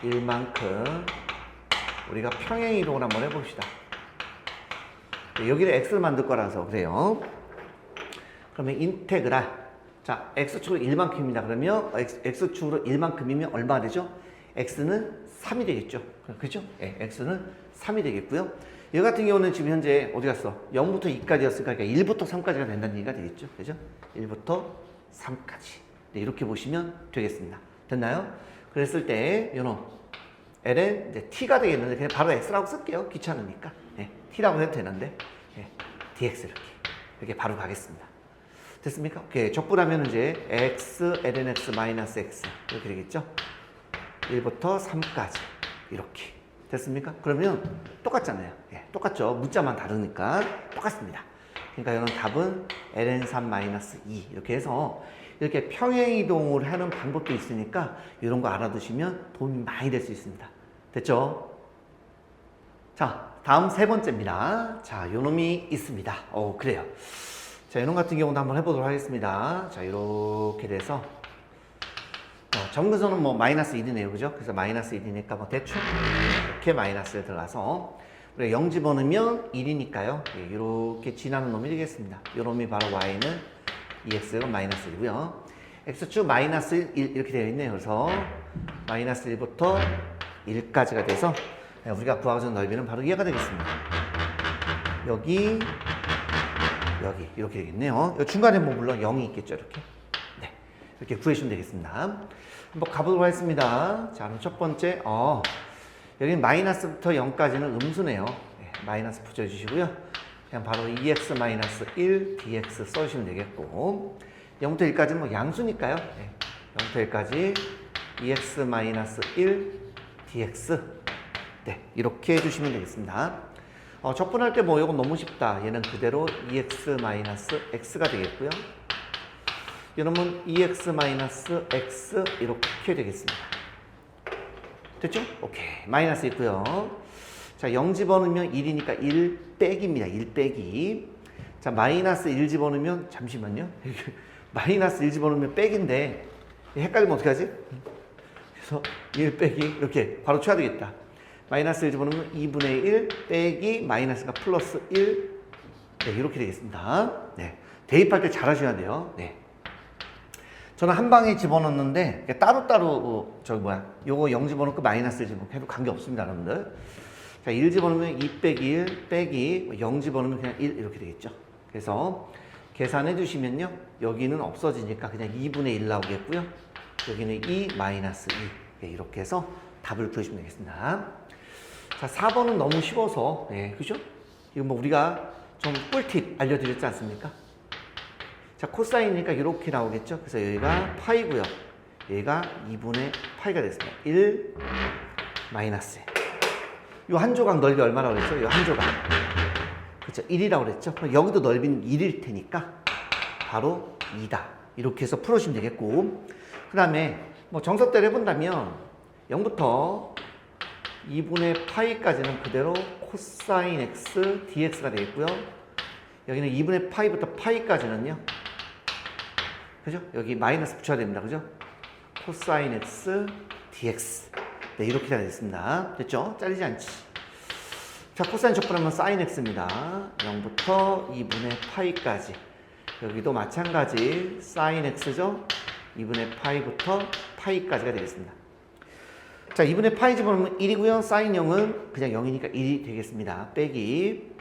S1: 1만큼 우리가 평행이동을 한번 해봅시다. 여기를 x를 만들 거라서 그래요. 그러면 인테그랄 자, x축으로 1만큼입니다. 그러면 x축으로 1만큼이면 얼마가 되죠? x는 3이 되겠죠. 그죠? 네, x는 3이 되겠고요. 이 같은 경우는 지금 현재 어디 갔어? 0부터 2까지였으니까 그러니까 1부터 3까지가 된다는 얘기가 되겠죠. 그죠? 1부터 3까지. 네, 이렇게 보시면 되겠습니다. 됐나요? 그랬을 때 요놈 ln 이제 t가 되겠는데 그냥 바로 x라고 쓸게요. 귀찮으니까. 예, t라고 해도 되는데 예, dx 이렇게 바로 가겠습니다. 됐습니까? 오케이. 적분하면 이제 x ln x 마이너스 x 이렇게 되겠죠? 1부터 3까지 이렇게 됐습니까? 그러면 똑같잖아요. 예, 똑같죠. 문자만 다르니까 똑같습니다. 그러니까 이런 답은 ln3 마이너스 2 이렇게 해서 이렇게 평행이동을 하는 방법도 있으니까 이런 거 알아두시면 도움이 많이 될 수 있습니다. 됐죠? 자, 다음 세 번째입니다. 자, 요 놈이 있습니다. 그래요. 자, 이놈 같은 경우도 한번 해보도록 하겠습니다. 자, 이렇게 돼서 점근선은 뭐 마이너스 1이네요. 그죠? 그래서 마이너스 1이니까 뭐 대충 이렇게 마이너스에 들어가서 우리가 0 집어넣으면 1이니까요. 예, 이렇게 지나는 놈이 되겠습니다. 이 놈이 바로 y는 2x가 마이너스 1이고요. x축 마이너스 1 이렇게 되어 있네요. 그래서 마이너스 1부터 1까지가 돼서 우리가 구하고자 넓이는 바로 이해가 되겠습니다. 여기 이렇게 되겠네요. 중간에 뭐 물론 0이 있겠죠. 이렇게. 네, 이렇게 구해주시면 되겠습니다. 한번 가보도록 하겠습니다. 자, 그럼 첫 번째, 여기는 마이너스부터 0까지는 음수네요. 네, 마이너스 붙여주시고요. 그냥 바로 2x-1 dx 써주시면 되겠고 0부터 1까지는 뭐 양수니까요. 네, 0부터 1까지 2x-1 dx 네, 이렇게 해주시면 되겠습니다. 적분할 때 뭐 이건 너무 쉽다. 얘는 그대로 2x-x가 되겠고요. 이놈은 2x-x 이렇게 되겠습니다. 됐죠? 오케이. 마이너스 있고요. 자, 0 집어넣으면 1이니까 1 빼기입니다. 1 빼기. 자, 마이너스 1 집어넣으면 잠시만요. 마이너스 1 집어넣으면 빼기인데 헷갈리면 어떻게 하지? 그래서 1 빼기 이렇게 바로 쳐야 되겠다. 마이너스 1 집어넣으면 2분의 1 빼기 마이너스가 플러스 1 네, 이렇게 되겠습니다. 네, 대입할 때 잘 하셔야 돼요. 네. 저는 한 방에 집어넣는데 따로따로 요거 0 집어넣고 마이너스 1 집어넣고 해도 관계없습니다. 여러분들. 자, 1 집어넣으면 2 빼기 1 빼기 0 집어넣으면 그냥 1 이렇게 되겠죠. 그래서 계산해 주시면요. 여기는 없어지니까 그냥 2분의 1 나오겠고요. 여기는 2 마이너스 2 네, 이렇게 해서 답을 구해주면 되겠습니다. 자, 4번은 너무 쉬워서, 네, 그죠? 이거 뭐 우리가 좀 꿀팁 알려드렸지 않습니까? 자, 코사인이니까 이렇게 나오겠죠? 그래서 여기가 파이고요. 여기가 2분의 파이가 됐습니다. 1 마이너스. 요 한 조각 넓이 얼마라고 그랬죠? 요 한 조각. 그렇죠? 1이라고 그랬죠? 그럼 여기도 넓이는 1일 테니까 바로 2다. 이렇게 해서 풀어주시면 되겠고. 그 다음에 뭐 정석대로 해본다면 0부터 2분의 파이까지는 그대로 코사인 x dx가 되겠고요. 여기는 2분의 파이부터 파이까지는요. 그죠? 여기 마이너스 붙여야 됩니다. 그죠? 코사인 x dx. 네, 이렇게 되겠습니다. 됐죠? 잘리지 않지. 자, 코사인 적분하면 사인 x입니다. 0부터 2분의 파이까지. 여기도 마찬가지 사인 x죠? 2분의 파이부터 파이까지가 되겠습니다. 자, 2분의 파이 집어넣으면 1이고요. 사인 0은 그냥 0이니까 1이 되겠습니다. 빼기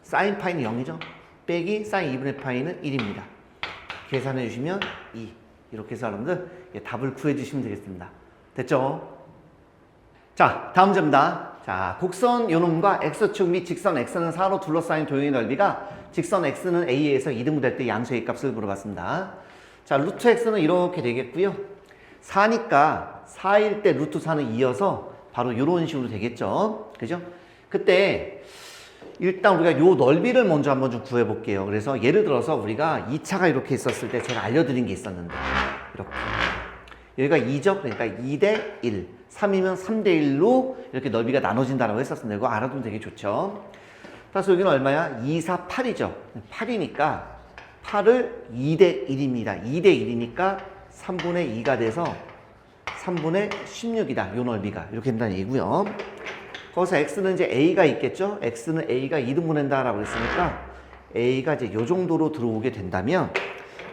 S1: 사인 파이는 0이죠. 빼기 사인 2분의 파이는 1입니다. 계산해 주시면 2. 이렇게 해서 여러분들 답을 구해 주시면 되겠습니다. 됐죠? 자, 다음 문제입니다. 자, 곡선 요놈과 x축 및 직선 x는 4로 둘러싸인 도형의 넓이가 직선 x는 a에서 2등분 될 때 양수의 값을 물어봤습니다. 자, 루트 x는 이렇게 되겠고요. 4니까 4일 때 루트 4는 2여서 바로 이런 식으로 되겠죠. 그죠? 그때 일단 우리가 요 넓이를 먼저 한번 좀 구해 볼게요. 그래서 예를 들어서 우리가 2차가 이렇게 있었을 때 제가 알려드린 게 있었는데 이렇게 여기가 2죠. 그러니까 2대 1 3이면 3대 1로 이렇게 넓이가 나눠진다라고 했었습니다. 이거 알아두면 되게 좋죠. 따라서 여기는 얼마야? 2, 4, 8이죠. 8이니까 8을 2대 1입니다. 2대 1이니까 3분의 2가 돼서 3분의 16이다. 요 넓이가. 이렇게 된다는 얘기고요. 거기서 x는 이제 a가 있겠죠? x는 a가 2등분한다라고 했으니까 a가 이제 요 정도로 들어오게 된다면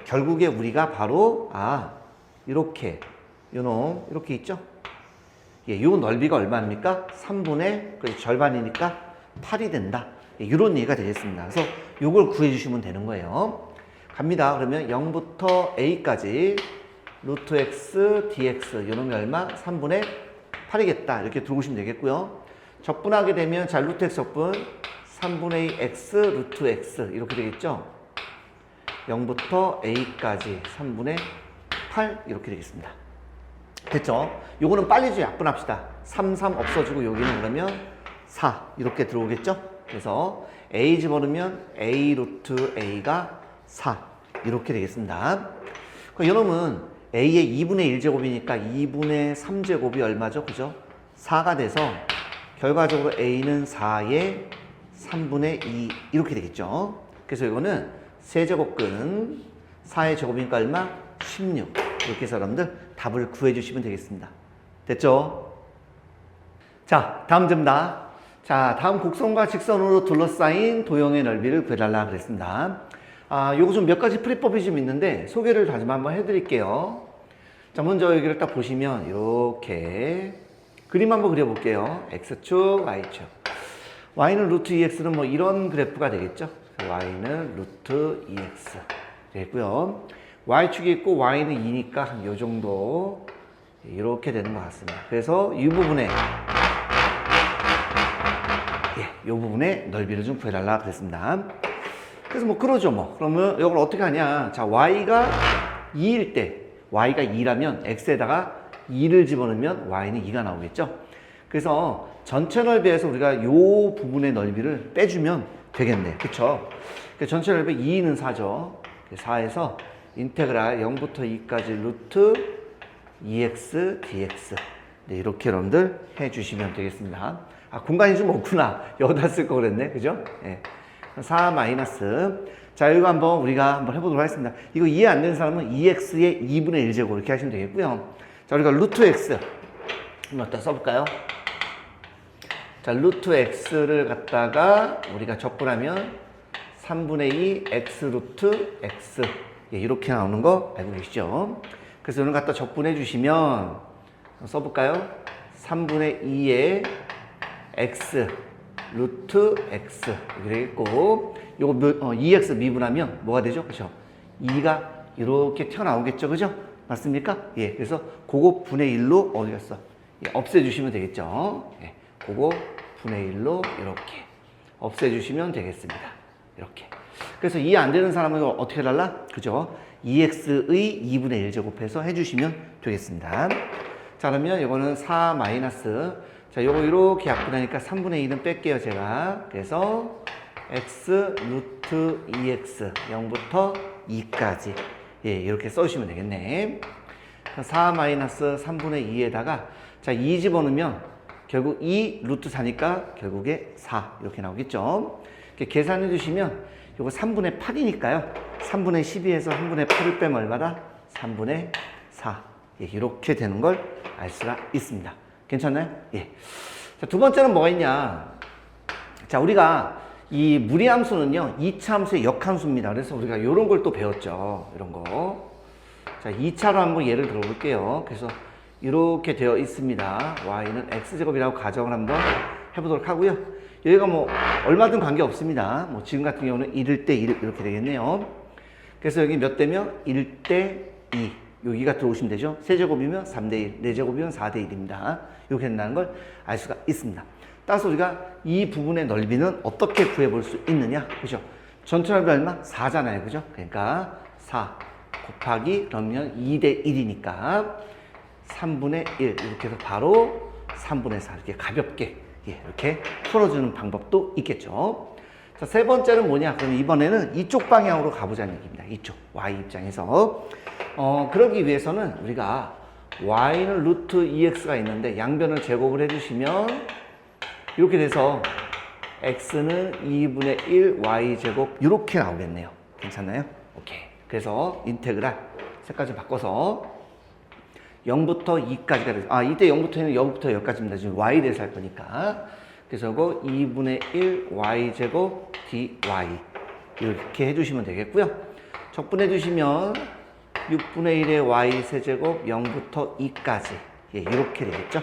S1: 결국에 우리가 바로 이렇게 요놈 이렇게 있죠? 예, 요 넓이가 얼마입니까? 3분의 절반이니까 8이 된다. 예, 이런 얘기가 되겠습니다. 그래서 요걸 구해 주시면 되는 거예요. 갑니다. 그러면 0부터 a까지 루트 x dx 요놈이 얼마? 3분의 8이겠다. 이렇게 들어오시면 되겠고요. 적분하게 되면 자 루트 x 적분 3분의 2 x 루트 x 이렇게 되겠죠. 0부터 a까지 3분의 8 이렇게 되겠습니다. 됐죠? 요거는 빨리 좀 약분합시다. 3, 3 없어지고 여기는 그러면 4 이렇게 들어오겠죠? 그래서 a 집어넣으면 a 루트 a가 4 이렇게 되겠습니다. 그럼 요놈은 a의 2분의 1제곱이니까 2분의 3제곱이 얼마죠? 그죠? 4가 돼서 결과적으로 a는 4의 3분의 2 이렇게 되겠죠? 그래서 이거는 세제곱근 4의 제곱이니까 얼마? 16 이렇게 해서 여러분들 답을 구해주시면 되겠습니다. 됐죠? 자, 다음 문제입니다. 자, 다음 곡선과 직선으로 둘러싸인 도형의 넓이를 구해달라 그랬습니다. 요거 좀 몇 가지 풀이법이 좀 있는데 소개를 다시 한번 해드릴게요. 자, 먼저 여기를 딱 보시면 이렇게 그림 한번 그려볼게요. X축, Y축. Y는 루트 2X는 뭐 이런 그래프가 되겠죠. Y는 루트 2X 되겠고요. Y축이 있고 Y는 2니까 한 요 정도 이렇게 되는 것 같습니다. 그래서 이 부분에 이 부분의 넓이를 좀 구해달라 그랬습니다. 그래서 뭐 그러죠 뭐. 그러면 이걸 어떻게 하냐. 자, Y가 2일 때 Y가 2라면 X에다가 2를 집어넣으면 Y는 2가 나오겠죠. 그래서 전체 넓이에서 우리가 요 부분의 넓이를 빼주면 되겠네. 그쵸? 전체 넓이 2는 4죠. 4에서 인테그랄 0부터 2까지 루트 2x dx 네, 이렇게 여러분들 해주시면 되겠습니다. 공간이 좀 없구나. 여기다 쓸 거 그랬네. 그죠? 네. 4 마이너스. 자, 이거 한번 우리가 한번 해보도록 하겠습니다. 이거 이해 안 되는 사람은 2x의 2분의 1제곱 이렇게 하시면 되겠고요. 자, 우리가 루트 x. 한번 더 써볼까요? 자, 루트 x를 갖다가 우리가 적분하면 3분의 2 x 루트 x. 예, 이렇게 나오는 거 알고 계시죠? 그래서 이걸 갖다 적분해 주시면 써볼까요? 3분의 2의 x 루트 x 이렇게 되겠고 요거 2x 미분하면 뭐가 되죠? 그렇죠? 2가 이렇게 튀어나오겠죠? 그죠? 맞습니까? 예, 그래서 그거 분의 1로 어디 갔어? 예, 없애주시면 되겠죠? 예, 그거 분의 1로 이렇게 없애주시면 되겠습니다. 이렇게. 그래서 이해 안 되는 사람은 어떻게 해달라? 그죠? 2x의 2분의 1제곱해서 해주시면 되겠습니다. 자, 그러면 이거는 4 마이너스. 자, 요거 이렇게 약분하니까 3분의 2는 뺄게요, 제가. 그래서 x 루트 2x 0부터 2까지. 예, 이렇게 써주시면 되겠네. 4 마이너스 3분의 2에다가 자, 2 집어넣으면 결국 2 루트 4니까 결국에 4 이렇게 나오겠죠. 이렇게 계산해 주시면 요거 3분의 8이니까요. 3분의 12에서 3분의 8을 빼면 얼마다? 3분의 4. 예, 이렇게 되는 걸 알 수가 있습니다. 괜찮나요? 예. 자, 두 번째는 뭐가 있냐. 자, 우리가 이 무리함수는요, 2차 함수의 역함수입니다. 그래서 우리가 이런 걸 또 배웠죠. 이런 거. 자, 2차로 한번 예를 들어볼게요. 그래서 이렇게 되어 있습니다. y는 x제곱이라고 가정을 한번 해보도록 하고요. 여기가 뭐 얼마든 관계 없습니다. 뭐 지금 같은 경우는 1일 때 1 이렇게 되겠네요. 그래서 여기 몇 대면 1대 2. 여기가 들어오시면 되죠. 세제곱이면 3대 1, 4제곱이면 4대 1입니다. 이렇게 된다는 걸 알 수가 있습니다. 따라서 우리가 이 부분의 넓이는 어떻게 구해볼 수 있느냐? 그죠? 전체 넓이 얼마? 4잖아요. 그죠? 그러니까 4 곱하기 그러면 2대 1이니까 3분의 1 이렇게 해서 바로 3분의 4 이렇게 가볍게 예, 이렇게 풀어주는 방법도 있겠죠. 자, 세 번째는 뭐냐? 그럼 이번에는 이쪽 방향으로 가보자는 얘기입니다. 이쪽 y 입장에서 그러기 위해서는 우리가 y는 루트 2x가 있는데 양변을 제곱을 해주시면 이렇게 돼서 x는 2분의 1 y제곱 이렇게 나오겠네요. 괜찮나요? 오케이. 그래서 인테그랄 색깔 좀 바꿔서 0부터 2까지가 되죠. 이때 0부터는 0부터 여기까지입니다. 지금 y 대해서 할 거니까. 그래서 이거 2분의 1 y제곱 dy 이렇게 해주시면 되겠고요. 적분해 주시면 6분의 1의 y 세제곱 0부터 2까지 예, 이렇게 되겠죠.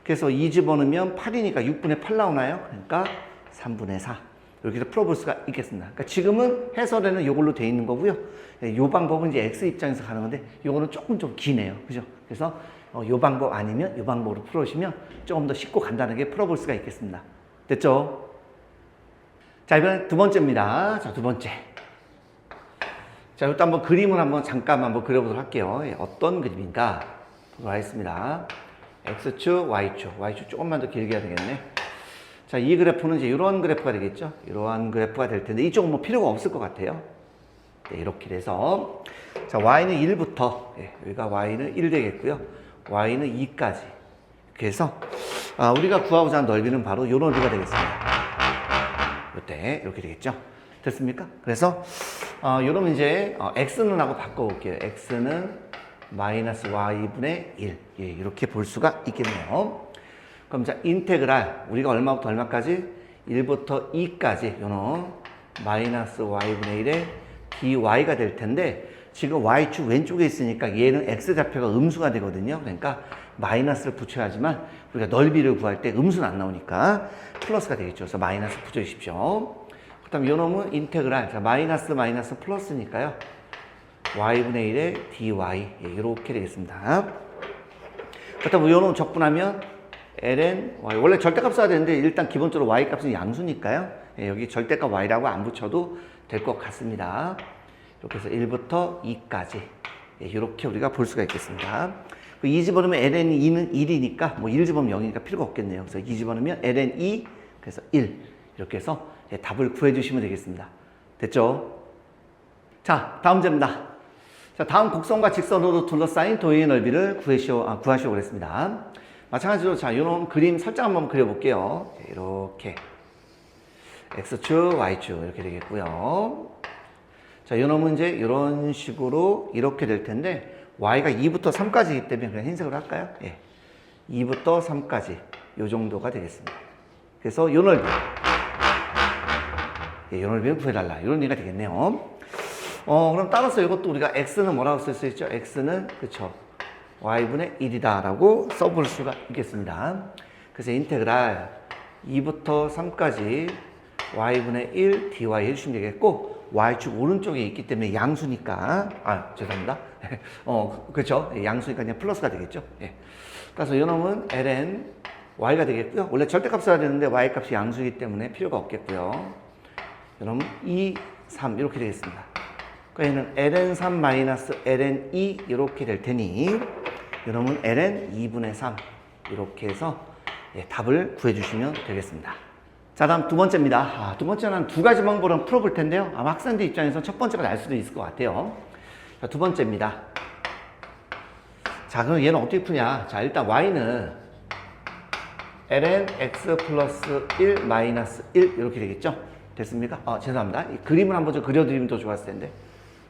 S1: 그래서 2 집어넣으면 8이니까 6분의 8 나오나요? 그러니까 3분의 4 이렇게 해서 풀어볼 수가 있겠습니다. 그러니까 지금은 해설에는 이걸로 돼 있는 거고요. 이 방법은 이제 x 입장에서 가는 건데 이거는 조금 좀 기네요. 그죠? 그래서 요 방법 아니면 요 방법으로 풀어주시면 조금 더 쉽고 간단하게 풀어볼 수가 있겠습니다. 됐죠? 자, 이번엔 두 번째입니다. 자, 두 번째. 자, 이것도 한번 그림을 잠깐 그려보도록 할게요. 예, 어떤 그림인가 보도록 하겠습니다. X축, Y축 조금만 더 길게 해야 되겠네. 자, 이 그래프는 이제 이런 그래프가 되겠죠. 이러한 그래프가 될 텐데, 이쪽은 뭐 필요가 없을 것 같아요. 네, 이렇게 돼서. 자, Y는 1부터, 예, 여기가 Y는 1 되겠고요. Y는 2까지. 이렇게 해서, 우리가 구하고자 하는 넓이는 바로 요 넓이가 되겠습니다. 이때, 이렇게 되겠죠. 됐습니까? 그래서, 요러면 이제, X는 하고 바꿔볼게요. X는 마이너스 Y분의 1. 예, 이렇게 볼 수가 있겠네요. 그럼 자, 인테그랄, 우리가 얼마부터 얼마까지? 1부터 2까지, 요는 마이너스 Y분의 1의 dy가 될 텐데, 지금 Y축 왼쪽에 있으니까 얘는 X좌표가 음수가 되거든요. 그러니까 마이너스를 붙여야지만 우리가 넓이를 구할 때 음수는 안 나오니까 플러스가 되겠죠. 그래서 마이너스 붙여주십시오. 그 다음 요 놈은 인테그랄, 자, 마이너스 플러스니까요. Y분의 1의 dy, 예, 이렇게 되겠습니다. 그 다음 요 놈 적분하면 ln y, 원래 절대값 써야 되는데 일단 기본적으로 y 값은 양수니까요. 예, 여기 절대값 y라고 안 붙여도 될 것 같습니다. 이렇게 해서 1부터 2까지, 예, 이렇게 우리가 볼 수가 있겠습니다. 2 집어넣으면 ln 2는 1이니까 뭐 1 집어넣으면 0이니까 필요가 없겠네요. 그래서 2 집어넣으면 ln 2, 그래서 1 이렇게 해서, 예, 답을 구해주시면 되겠습니다. 됐죠? 자, 다음 문제입니다. 자, 다음 곡선과 직선으로 둘러싸인 도형의 넓이를 구하시오 그랬습니다. 마찬가지로, 자, 이런 그림 살짝 한번 그려볼게요. 이렇게. X축, Y축, 이렇게 되겠고요. 자, 이 놈은 이제 이런 식으로 이렇게 될 텐데, Y가 2부터 3까지이기 때문에 그냥 흰색으로 할까요? 예. 2부터 3까지. 요 정도가 되겠습니다. 그래서 요 넓이. 예, 요 넓이를 구해달라. 이런 얘기가 되겠네요. 그럼 따라서 이것도 우리가 X는 뭐라고 쓸 수 있죠? X는, 그쵸. Y분의 1이다 라고 써볼 수가 있겠습니다. 그래서 인테그랄 2부터 3까지 Y분의 1 dy 해주시면 되겠고, Y축 오른쪽에 있기 때문에 양수니까, 죄송합니다. 그렇죠. 양수니까 그냥 플러스가 되겠죠. 예. 그래서 이놈은 ln y가 되겠고요. 원래 절대값 써야 되는데 y 값이 양수이기 때문에 필요가 없겠고요. 이놈은 2, 3 이렇게 되겠습니다. 그러니까 얘는 ln 3 마이너스 ln 2 이렇게 될 테니, 이놈은 ln 2분의 3 이렇게 해서, 예, 답을 구해주시면 되겠습니다. 자, 다음 두 번째입니다. 두 번째는 두 가지 방법으로 풀어볼 텐데요. 아마 학생들 입장에서 첫 번째가 날 수도 있을 것 같아요. 자, 두 번째입니다. 자, 그럼 얘는 어떻게 푸냐? 자, 일단 y는 ln x 플러스 1 마이너스 1 이렇게 되겠죠? 됐습니까? 죄송합니다. 이 그림을 한번 좀 그려드리면 더 좋았을 텐데,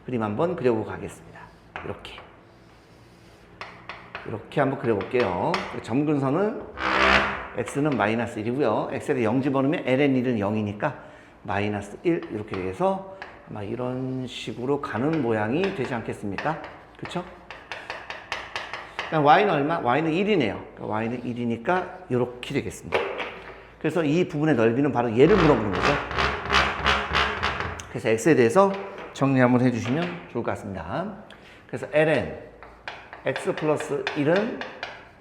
S1: 그림 한번 그려보고 가겠습니다. 이렇게 한번 그려볼게요. 점근선은 x는 마이너스 1이고요. x에 0 집어넣으면 ln 1은 0이니까 마이너스 1 이렇게 돼서 아마 이런 식으로 가는 모양이 되지 않겠습니까? 그쵸? y는 얼마? y는 1이네요. y는 1이니까 이렇게 되겠습니다. 그래서 이 부분의 넓이는 바로 얘를 물어보는 거죠. 그래서 x에 대해서 정리 한번 해주시면 좋을 것 같습니다. 그래서 ln x 플러스 1은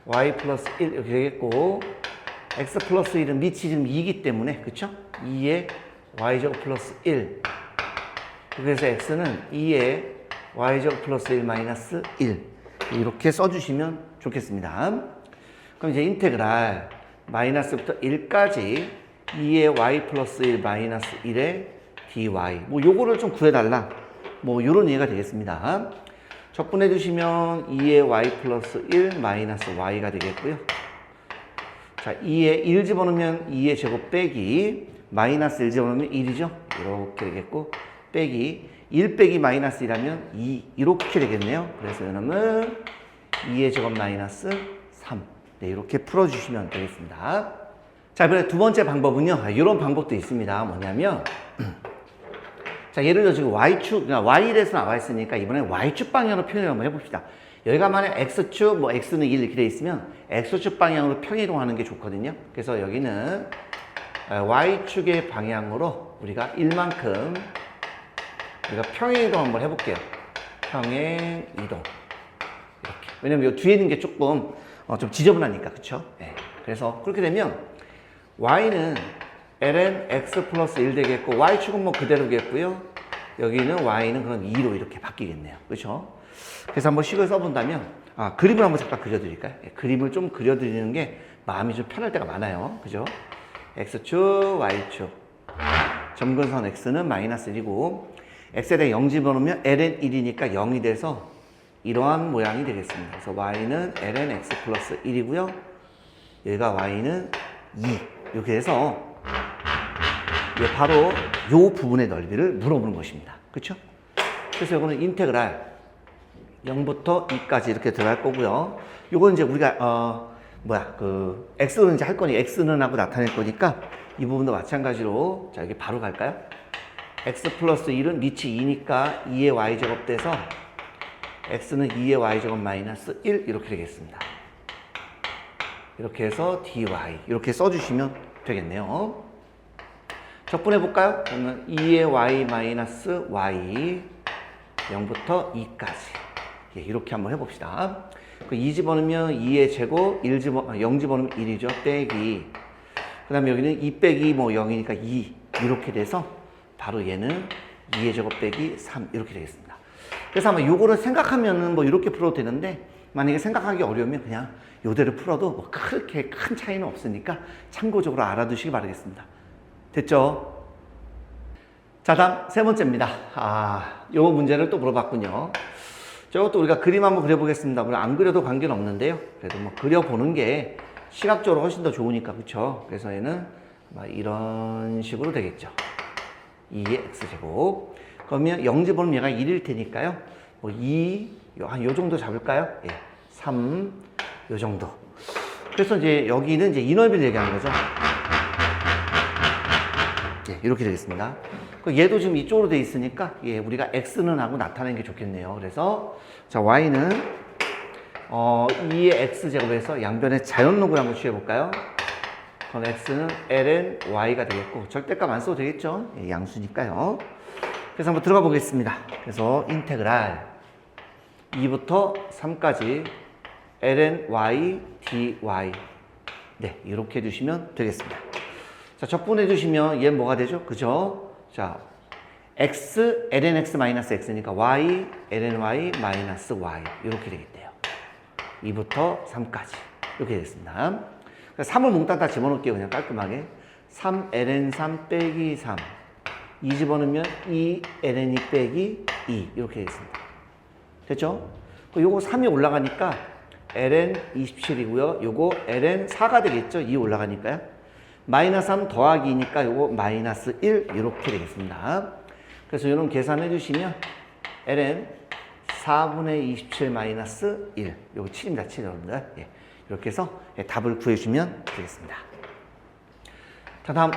S1: y 플러스 1 이렇게 되겠고, x 플러스 1은 밑이 지금 2이기 때문에, 그쵸? 2에 y제곱 플러스 1. 그래서 x는 2에 y제곱 플러스 1 마이너스 1. 이렇게 써주시면 좋겠습니다. 그럼 이제 인테그랄 마이너스부터 1까지 2에 y 플러스 1 마이너스 1에 dy. 뭐 요거를 좀 구해달라. 뭐 요런 얘기가 되겠습니다. 적분해 주시면 2에 y 플러스 1 마이너스 y가 되겠고요. 자, 2에 1 집어넣으면 2의 제곱 빼기 마이너스 1 집어넣으면 1이죠. 이렇게 되겠고, 빼기 1 빼기 마이너스 1하면 2 이렇게 되겠네요. 그래서 이놈은 2의 제곱 마이너스 3. 네, 이렇게 풀어주시면 되겠습니다. 자, 이번에 두 번째 방법은요, 이런 방법도 있습니다. 뭐냐면, 자, 예를 들어 지금 y축, y에서 나와 있으니까 이번에 y축 방향으로 표현을 한번 해봅시다. 여기가 만약 x축, 뭐 x는 1 이렇게 돼 있으면 x축 방향으로 평이동하는 게 좋거든요. 그래서 여기는 y축의 방향으로 우리가 1만큼 우리가 평행이동 한번 해볼게요. 평행이동. 이렇게. 왜냐면 이 뒤에 있는 게 조금 좀 지저분하니까, 그쵸? 네. 그래서 그렇게 되면 y는 ln x 플러스 1 되겠고 y축은 뭐 그대로겠고요. 여기는 y는 그럼 2로 이렇게 바뀌겠네요. 그렇죠? 그래서 한번 식을 써본다면 그림을 한번 잠깐 그려드릴까요? 예, 그림을 좀 그려드리는 게 마음이 좀 편할 때가 많아요. 그죠? x축, y축. 점근선 x는 마이너스 1이고 x에 대해 0 집어넣으면 ln 1이니까 0이 돼서 이러한 모양이 되겠습니다. 그래서 y는 ln x 플러스 1이고요. 여기가 y는 2. 이렇게 해서 바로 이 부분의 넓이를 물어보는 것입니다. 그렇죠? 그래서 이거는 인테그랄 0부터 2까지 이렇게 들어갈 거고요. 이건 이제 우리가 x는 이제 할 거니 x는 하고 나타낼 거니까 이 부분도 마찬가지로 자 여기 바로 갈까요? x 플러스 1은 밑이 2니까 2의 y제곱 돼서 x는 2의 y제곱 마이너스 1 이렇게 되겠습니다. 이렇게 해서 dy 이렇게 써주시면 되겠네요. 적분해 볼까요? 그러면 2의 y 마이너스 y 0부터 2까지 이렇게 한번 해봅시다. 2 집어넣으면 2의 제곱, 0 집어넣으면 1이죠. 빼기. 그 다음에 여기는 2 빼기 0이니까 2 이렇게 돼서 바로 얘는 2의 제곱 빼기 3 이렇게 되겠습니다. 그래서 아마 요거를 생각하면은 이렇게 풀어도 되는데 만약에 생각하기 어려우면 그냥 요대로 풀어도 그렇게 큰 차이는 없으니까 참고적으로 알아두시기 바라겠습니다. 됐죠? 자, 다음 세 번째입니다. 요 문제를 또 물어봤군요. 저것도 우리가 그림 한번 그려보겠습니다. 물론 안 그려도 관계는 없는데요. 그래도 그려보는 게 시각적으로 훨씬 더 좋으니까, 그쵸? 그래서 얘는 이런 식으로 되겠죠. 2의 x제곱. 그러면 0 집어넣으면 얘가 1일 테니까요. 2, 한 요 정도 잡을까요? 예, 3, 요 정도. 그래서 이제 여기는 이제 이 넓이를 얘기하는 거죠. 예, 이렇게 되겠습니다. 얘도 지금 이쪽으로 돼 있으니까 우리가 x는 하고 나타내는 게 좋겠네요. 그래서 자 y는 2의 x제곱에서 양변의 자연록을 한번 취해볼까요? 그럼 x는 ln y가 되겠고 절대값 안 써도 되겠죠? 예, 양수니까요. 그래서 한번 들어가 보겠습니다. 그래서 인테그랄 2부터 3까지 ln y dy 네, 이렇게 해주시면 되겠습니다. 자, 적분해 주시면 얘는 뭐가 되죠? 그죠? 자, x, ln x 마이너스 x니까 y, ln y 마이너스 y 이렇게 되겠대요. 2부터 3까지 이렇게 되겠습니다. 3을 몽땅 다 집어넣을게요. 그냥 깔끔하게 3 ln 3 빼기 3 2 집어넣으면 2 ln 2 빼기 2 이렇게 되겠습니다. 됐죠? 요거 3이 올라가니까 ln 27이고요. 요거 ln 4가 되겠죠? 2 올라가니까요. 마이너스 3 더하기 2니까 요거 마이너스 1 이렇게 되겠습니다. 그래서 이런 계산해 주시면 ln 4분의 27 마이너스 1 요거 7입니다. 7 여러분들. 예. 이렇게 해서 답을 구해 주시면 되겠습니다. 자, 다음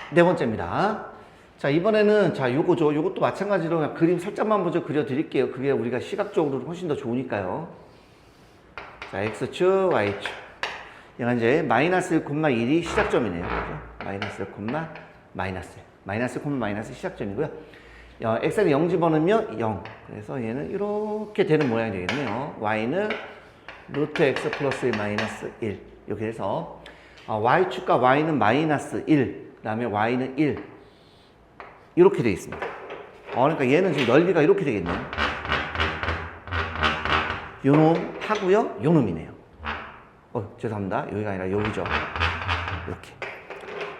S1: 네 번째입니다. 자, 이번에는 자 요거죠. 요것도 마찬가지로 그냥 그림 살짝만 먼저 그려 드릴게요. 그게 우리가 시각적으로 훨씬 더 좋으니까요. 자, x축, y축. 얘가 이제 마이너스 1,1이 시작점이네요. 그죠? 마이너스 1, 마이너스 1. 마이너스 1, 마이너스 시작점이고요. x는 0 집어넣으면 0. 그래서 얘는 이렇게 되는 모양이 되겠네요. y는 루트 x 플러스 1 마이너스 1. 이렇게 해서 y축과 y는 마이너스 1. 그 다음에 y는 1. 이렇게 되어 있습니다. 그러니까 얘는 지금 넓이가 이렇게 되겠네요. 요놈 하고요. 요놈이네요. 죄송합니다. 여기가 아니라 여기죠. 이렇게.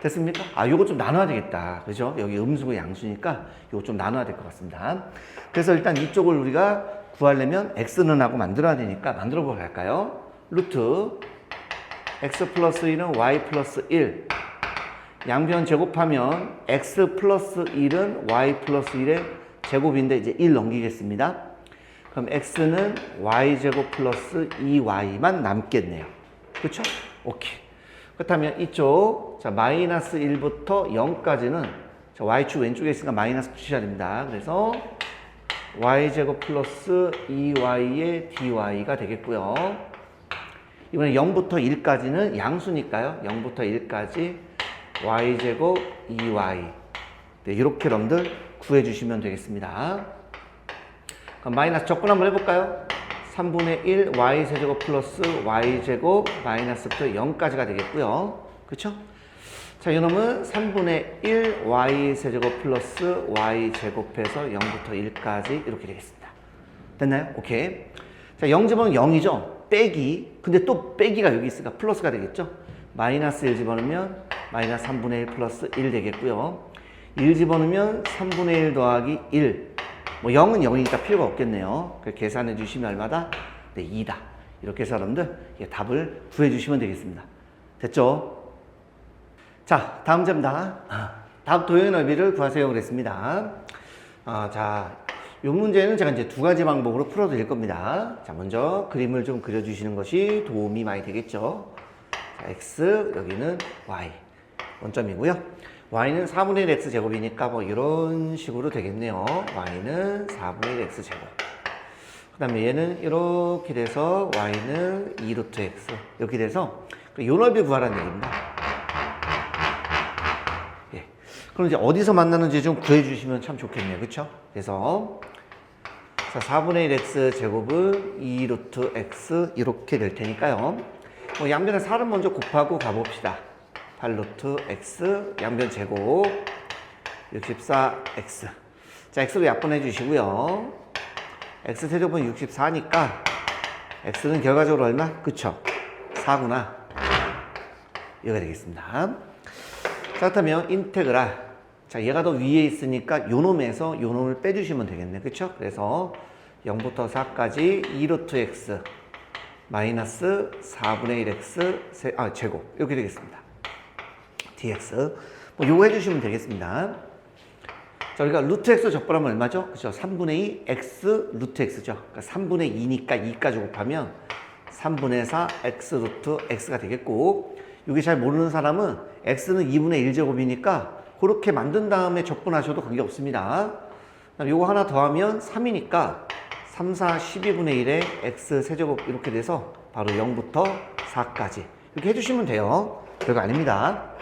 S1: 됐습니까? 요거 좀 나눠야 되겠다. 그죠? 여기 음수고 양수니까 요거 좀 나눠야 될 것 같습니다. 그래서 일단 이쪽을 우리가 구하려면 x는 하고 만들어야 되니까 만들어 보러 갈까요? 루트 x 플러스 1은 y 플러스 1. 양변 제곱하면 x 플러스 1은 y 플러스 1의 제곱인데 이제 1 넘기겠습니다. 그럼 x는 y제곱 플러스 2y만 남겠네요. 그렇죠? 오케이. 그렇다면 이쪽 자 마이너스 1부터 0까지는 자, y축 왼쪽에 있으니까 마이너스 붙이셔야 됩니다. 그래서 y제곱 플러스 2y의 dy가 되겠고요. 이번에 0부터 1까지는 양수니까요. 0부터 1까지 y제곱 2y 네, 이렇게 여러분들 구해주시면 되겠습니다. 그럼 마이너스 적분 한번 해볼까요? 3분의 1 y세제곱 플러스 y제곱 마이너스부터 0까지가 되겠고요. 그쵸? 자, 이놈은 3분의 1 y세제곱 플러스 y제곱해서 0부터 1까지 이렇게 되겠습니다. 됐나요? 오케이. 자, 0 집어넣으면 0이죠? 빼기. 근데 또 빼기가 여기 있으니까 플러스가 되겠죠? 마이너스 1 집어넣으면 마이너스 3분의 1 플러스 1 되겠고요. 1 집어넣으면 3분의 1 더하기 1. 뭐 0은 0이니까 필요가 없겠네요. 계산해 주시면 얼마다? 네, 2다. 이렇게 해서 여러분들 답을 구해 주시면 되겠습니다. 됐죠? 자, 다음 문제입니다. 다음 도형의 넓이를 구하세요 그랬습니다. 자, 이 문제는 제가 이제 두 가지 방법으로 풀어드릴 겁니다. 자, 먼저 그림을 좀 그려주시는 것이 도움이 많이 되겠죠. 자, x, 여기는 y. 원점이고요. y는 4분의 1 x제곱이니까 뭐 이런 식으로 되겠네요. y는 4분의 1 x제곱. 그 다음에 얘는 이렇게 돼서 y는 2루트 x. 이렇게 돼서 요 넓이 구하라는 얘기입니다. 예. 그럼 이제 어디서 만나는지 좀 구해주시면 참 좋겠네요. 그쵸? 그래서 자, 4분의 1 x제곱은 2루트 x 이렇게 될 테니까요. 뭐 양변에 4를 먼저 곱하고 가봅시다. 8루트 x 양변 제곱 64x. 자, x로 약분해 주시고요. x 세제곱은 64니까 x는 결과적으로 얼마? 그쵸? 4구나. 이거가 되겠습니다. 자, 그렇다면 인테그랄. 자, 얘가 더 위에 있으니까 요 놈에서 요 놈을 빼주시면 되겠네. 그쵸? 그래서 0부터 4까지 2루트 x 마이너스 4분의 1x 제곱. 이렇게 되겠습니다. dx. 뭐 요거 해주시면 되겠습니다. 자, 우리가 루트 x 적분하면 얼마죠? 그죠? 3분의 2 x 루트 x죠. 그러니까 3분의 2니까 2까지 곱하면 3분의 4 x 루트 x가 되겠고, 이게 잘 모르는 사람은 x는 2분의 1제곱이니까 그렇게 만든 다음에 적분하셔도 관계없습니다. 요거 하나 더하면 3이니까 3, 4, 12분의 1에 x 세제곱 이렇게 돼서 바로 0부터 4까지 이렇게 해주시면 돼요. 별거 아닙니다.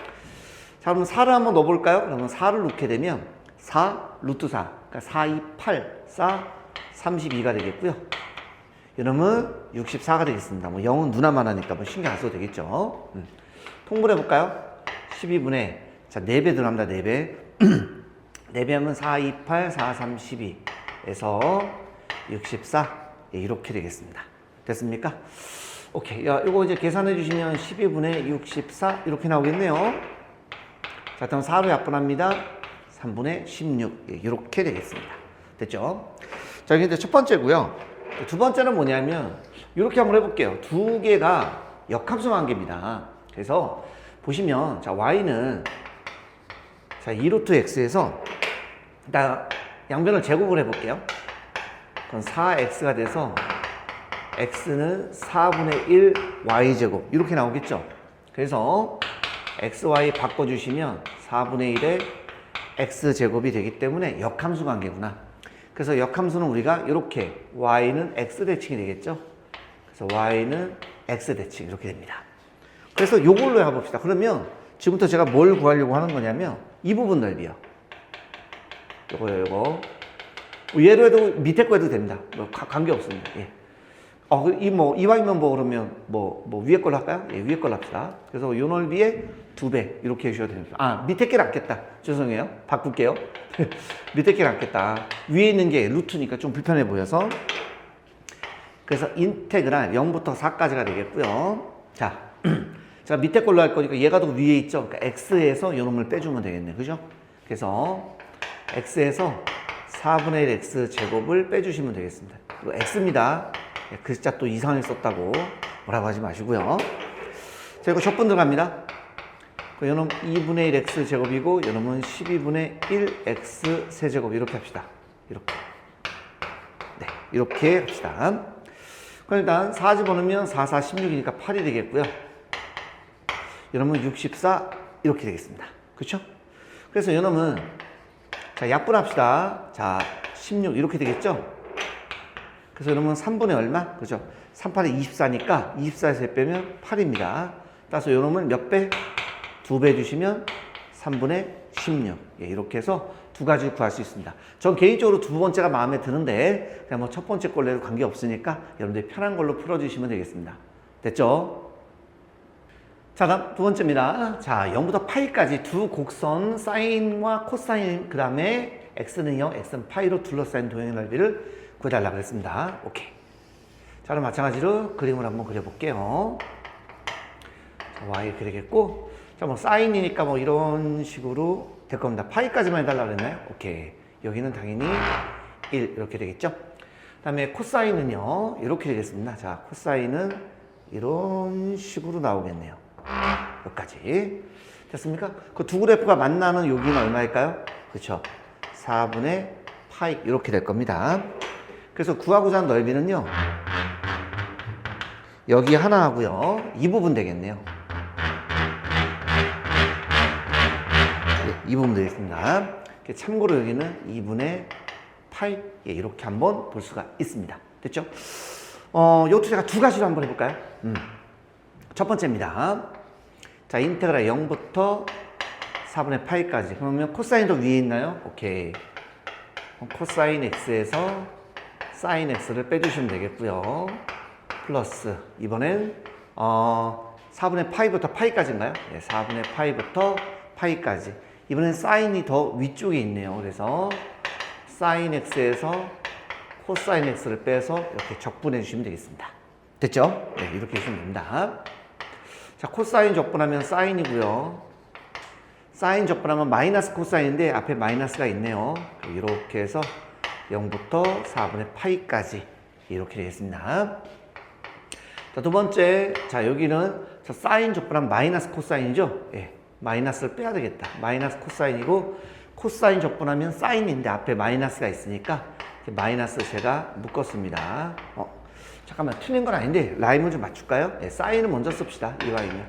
S1: 자, 그럼 4를 한번 넣어볼까요? 그러면 4를 넣게 되면 4, 루트 4, 그러니까 4, 2, 8, 4, 32가 되겠고요. 이놈은 64가 되겠습니다. 뭐 0은 누나만 하니까 뭐 신경 안 써도 되겠죠. 통분해볼까요? 12분의, 자, 4배 들어갑니다. 4배. 4배 하면 4, 2, 8, 4, 3, 12에서 64. 예, 이렇게 되겠습니다. 됐습니까? 오케이. 야, 이거 이제 계산해 주시면 12분의 64 이렇게 나오겠네요. 자, 그럼 4로 약분합니다. 3분의 16. 예, 이렇게 되겠습니다. 됐죠? 자, 이게 이제 첫 번째고요. 두 번째는 뭐냐면 이렇게 한번 해볼게요. 두 개가 역함수 관계입니다. 그래서 보시면 자, y는 자, 2루트 x에서 일단 양변을 제곱을 해볼게요. 그럼 4x가 돼서 x는 4분의 1 y제곱 이렇게 나오겠죠. 그래서 xy 바꿔주시면 4분의 1의 x제곱이 되기 때문에 역함수 관계구나. 그래서 역함수는 우리가 이렇게 y는 x 대칭이 되겠죠. 그래서 y는 x 대칭 이렇게 됩니다. 그래서 요걸로 해봅시다. 그러면 지금부터 제가 뭘 구하려고 하는 거냐면 이 부분 넓이요. 요거 얘로 해도 밑에 거 해도 됩니다. 뭐 관계 없습니다. 예. 이왕이면 뭐 그러면 뭐 위에 걸로 할까요? 예, 위에 걸로 합시다. 그래서 요 넓이에 2배 이렇게 해주셔도 됩니다. 아, 밑에 게 낫겠다. 죄송해요. 바꿀게요. 밑에 게 낫겠다. 위에 있는 게 루트니까 좀 불편해 보여서. 그래서 인테그랄 0부터 4까지가 되겠고요. 자, 제가 밑에 걸로 할 거니까 얘가 더 위에 있죠. 그러니까 x에서 요 놈을 빼주면 되겠네. 그죠? 그래서 x에서 4분의 1 x 제곱을 빼주시면 되겠습니다. 이거 x입니다. 글자 또 이상하게 썼다고 뭐라고 하지 마시고요. 자, 이거 적분 들어갑니다. 요놈 2분의 1 x 제곱이고 요놈은 12분의 1 x 세제곱 이렇게 합시다. 이렇게. 네, 이렇게 합시다. 그럼 일단 4 집어넣으면 4, 4, 16이니까 8이 되겠고요. 요놈은 64 이렇게 되겠습니다. 그렇죠? 그래서 요놈은 자, 약분합시다. 자, 16 이렇게 되겠죠? 그래서 여러분 3분의 얼마? 그죠? 3, 8에 24니까 24에서 빼면 8입니다. 따라서 요놈을 몇 배? 2배 주시면 3분의 16. 예, 이렇게 해서 두 가지를 구할 수 있습니다. 전 개인적으로 두 번째가 마음에 드는데 그냥 뭐 첫 번째 걸로 해도 관계없으니까 여러분들이 편한 걸로 풀어주시면 되겠습니다. 됐죠? 자, 다음 두 번째입니다. 자, 0부터 파이까지 두 곡선 사인과 코사인, 그 다음에 x는 0, x는 파이로 둘러싸인 도형의 넓이를 구해달라고 했습니다. 오케이. 자, 그럼 마찬가지로 그림을 한번 그려볼게요. 자, y 이렇게 되겠고, 자, 뭐 사인이니까 뭐 이런 식으로 될 겁니다. 파이까지만 해달라고 그랬나요? 오케이. 여기는 당연히 1 이렇게 되겠죠? 그 다음에 코사인은요, 이렇게 되겠습니다. 자, 코사인은 이런 식으로 나오겠네요. 여기까지. 됐습니까? 그 두 그래프가 만나는 여기는 얼마일까요? 그렇죠. 4분의 파이 이렇게 될 겁니다. 그래서 구하고자 하는 넓이는요, 여기 하나 하고요, 이 부분 되겠네요. 이 부분 되겠습니다. 참고로 여기는 2분의 파이, 이렇게 한번 볼 수가 있습니다. 됐죠? 이것도 제가 두 가지로 한번 해볼까요? 첫 번째입니다. 자, 인테그랄 0부터 4분의 파이까지. 그러면 코사인도 위에 있나요? 오케이. 코사인 x에서 사인 x를 빼주시면 되겠고요. 플러스, 이번엔 4분의 파이부터 파이까지인가요? 네, 4분의 파이부터 파이까지. 이번엔 사인이 더 위쪽에 있네요. 그래서 사인 x에서 코사인 x를 빼서 이렇게 적분해 주시면 되겠습니다. 됐죠? 네, 이렇게 해주시면 됩니다. 자, 코사인 적분하면 사인이고요. 사인 적분하면 마이너스 코사인인데 앞에 마이너스가 있네요. 이렇게 해서 0부터 4분의 파이까지 이렇게 되겠습니다. 자, 두 번째, 자, 여기는 자, 사인 적분하면 마이너스 코사인이죠? 예, 마이너스를 빼야 되겠다. 마이너스 코사인이고, 코사인 적분하면 사인인데 앞에 마이너스가 있으니까 마이너스 제가 묶었습니다. 잠깐만, 틀린 건 아닌데 라임을 좀 맞출까요? 예, 사인을 먼저 씁시다. 이와이면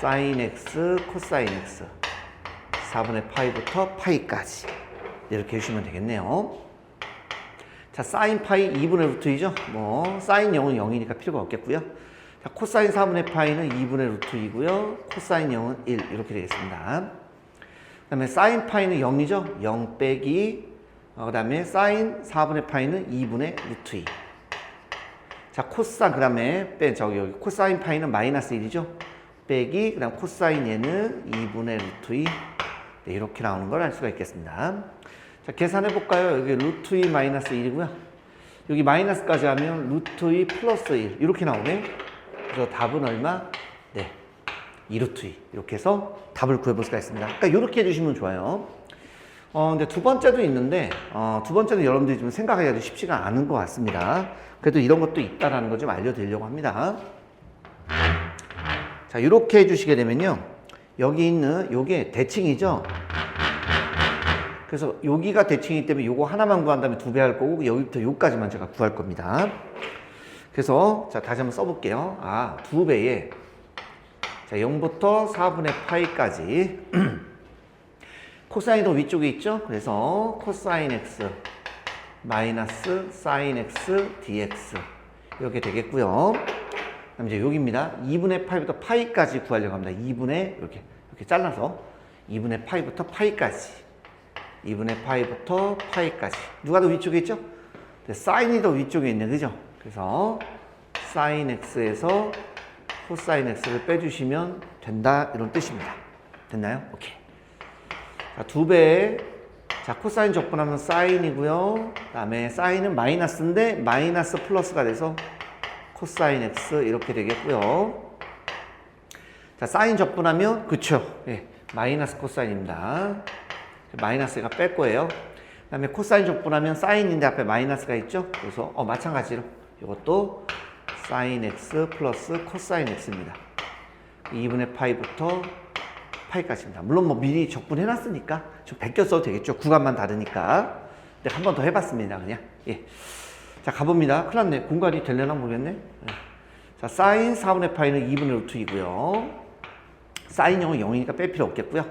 S1: 사인 x, 코사인 x 4분의 파이부터 파이까지 이렇게 해주시면 되겠네요. 자, 사인 파이 2분의 루트 2죠? 뭐 사인 0은 0이니까 필요가 없겠고요. 자, 코사인 4분의 파이는 2분의 루트 2고요. 코사인 0은 1 이렇게 되겠습니다. 그 다음에 사인 파이는 0이죠? 0 빼기 그 다음에 사인 4분의 파이는 2분의 루트 2. 자, 그 다음에 여기 코사인 파이는 마이너스 1이죠? 빼기, 그 다음 코사인 얘는 2분의 루트 2. 네, 이렇게 나오는 걸 알 수가 있겠습니다. 자, 계산해 볼까요? 여기 루트 2 마이너스 1이고요. 여기 마이너스까지 하면 루트 2 플러스 1. 이렇게 나오네. 그래서 답은 얼마? 네, 2루트 2. 이렇게 해서 답을 구해볼 수가 있습니다. 그러니까 이렇게 해주시면 좋아요. 근데 두 번째도 있는데, 두 번째는 여러분들이 좀 생각하기가 쉽지가 않은 것 같습니다. 그래도 이런 것도 있다라는 걸 좀 알려드리려고 합니다. 자, 이렇게 해주시게 되면요. 여기 있는 요게 대칭이죠? 그래서 여기가 대칭이기 때문에 요거 하나만 구한 다음에 2배 할 거고, 여기부터 요까지만 제가 구할 겁니다. 그래서, 자, 다시 한번 써볼게요. 2배에, 자, 0부터 4분의 파이까지. 코사인도 위쪽에 있죠? 그래서 코사인 x 마이너스 사인 x dx 이렇게 되겠고요. 그다음 이제 여기입니다. 2분의 파이부터 파이까지 구하려고 합니다. 2분의 이렇게 잘라서 2분의 파이부터 파이까지 2분의 파이부터 파이까지 누가 더 위쪽에 있죠? 사인이 더 위쪽에 있네, 그죠? 그래서 사인 x에서 코사인 x를 빼주시면 된다 이런 뜻입니다. 됐나요? 오케이. 자, 2배. 자, 코사인 적분하면 사인이고요. 그 다음에 사인은 마이너스인데 마이너스 플러스가 돼서 코사인 x 이렇게 되겠고요. 자, 사인 적분하면 그쵸? 예, 마이너스 코사인입니다. 마이너스가 뺄 거예요. 그 다음에 코사인 적분하면 사인인데 앞에 마이너스가 있죠? 그래서 마찬가지로 이것도 사인 x 플러스 코사인 x입니다. 2분의 파이부터 파이까지입니다. 물론 뭐 미리 적분해 놨으니까 좀 베껴 써도 되겠죠. 구간만 다르니까. 근데 한 번 더 해봤습니다. 그냥. 예. 자, 가봅니다. 큰일 났네. 공간이 되려나 모르겠네. 예. 자, 사인 4분의 파이는 2분의 루트 2고요. 사인 0은 0이니까 뺄 필요 없겠고요.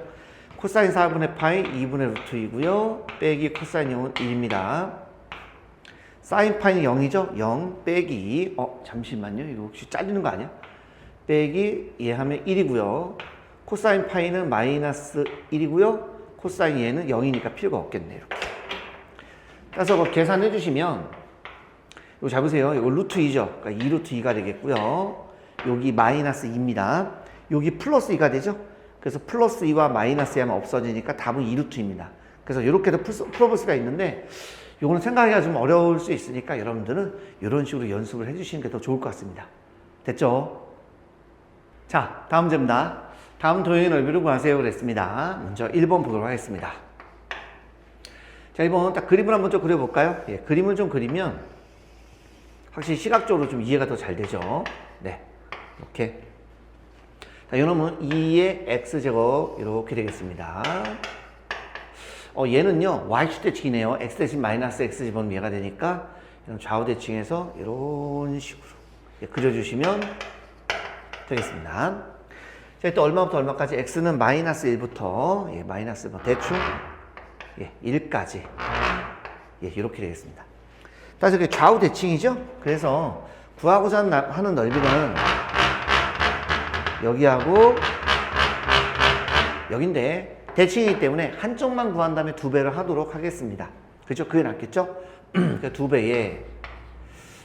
S1: 코사인 4분의 파이 2분의 루트 2고요. 빼기 코사인 0은 1입니다. 사인 파이는 0이죠? 0 빼기 잠시만요. 이거 혹시 잘리는 거 아니야? 빼기 얘 하면 1이고요. 코사인 파이는 마이너스 1이고요. 코사인 얘는 0이니까 필요가 없겠네요. 이렇게. 따라서 뭐 계산해 주시면 이거 잡으세요. 이거 루트 2죠. 그러니까 2루트 2가 되겠고요. 여기 마이너스 2입니다. 여기 플러스 2가 되죠. 그래서 플러스 2와 마이너스 2하면 없어지니까 답은 2루트입니다. 그래서 이렇게도 풀어볼 수가 있는데 이거는 생각하기가 좀 어려울 수 있으니까 여러분들은 이런 식으로 연습을 해주시는 게 더 좋을 것 같습니다. 됐죠? 자, 다음 문제입니다. 다음 도형의 넓이를 구하세요 그랬습니다. 먼저 1번 보도록 하겠습니다. 자, 1번 딱 그림을 한번 좀 그려볼까요? 예, 그림을 좀 그리면 확실히 시각적으로 좀 이해가 더 잘 되죠. 네, 이렇게. 자, 이놈은 2의 x제곱 이렇게 되겠습니다. 얘는요 y축 대칭이네요. x 대신 마이너스 x 집어넣으면 얘가 되니까 좌우 대칭해서 이런 식으로 그려주시면 되겠습니다. 자, 또 얼마부터 얼마까지? x는 마이너스 1부터 마이너스 대충 1까지 이렇게 되겠습니다. 따라서 이게 좌우 대칭이죠. 그래서 구하고자 하는 넓이는 여기하고 여긴데 대칭이기 때문에 한쪽만 구한 다음에 2배를 하도록 하겠습니다. 그렇죠? 그게 낫겠죠? 그러니까 2배에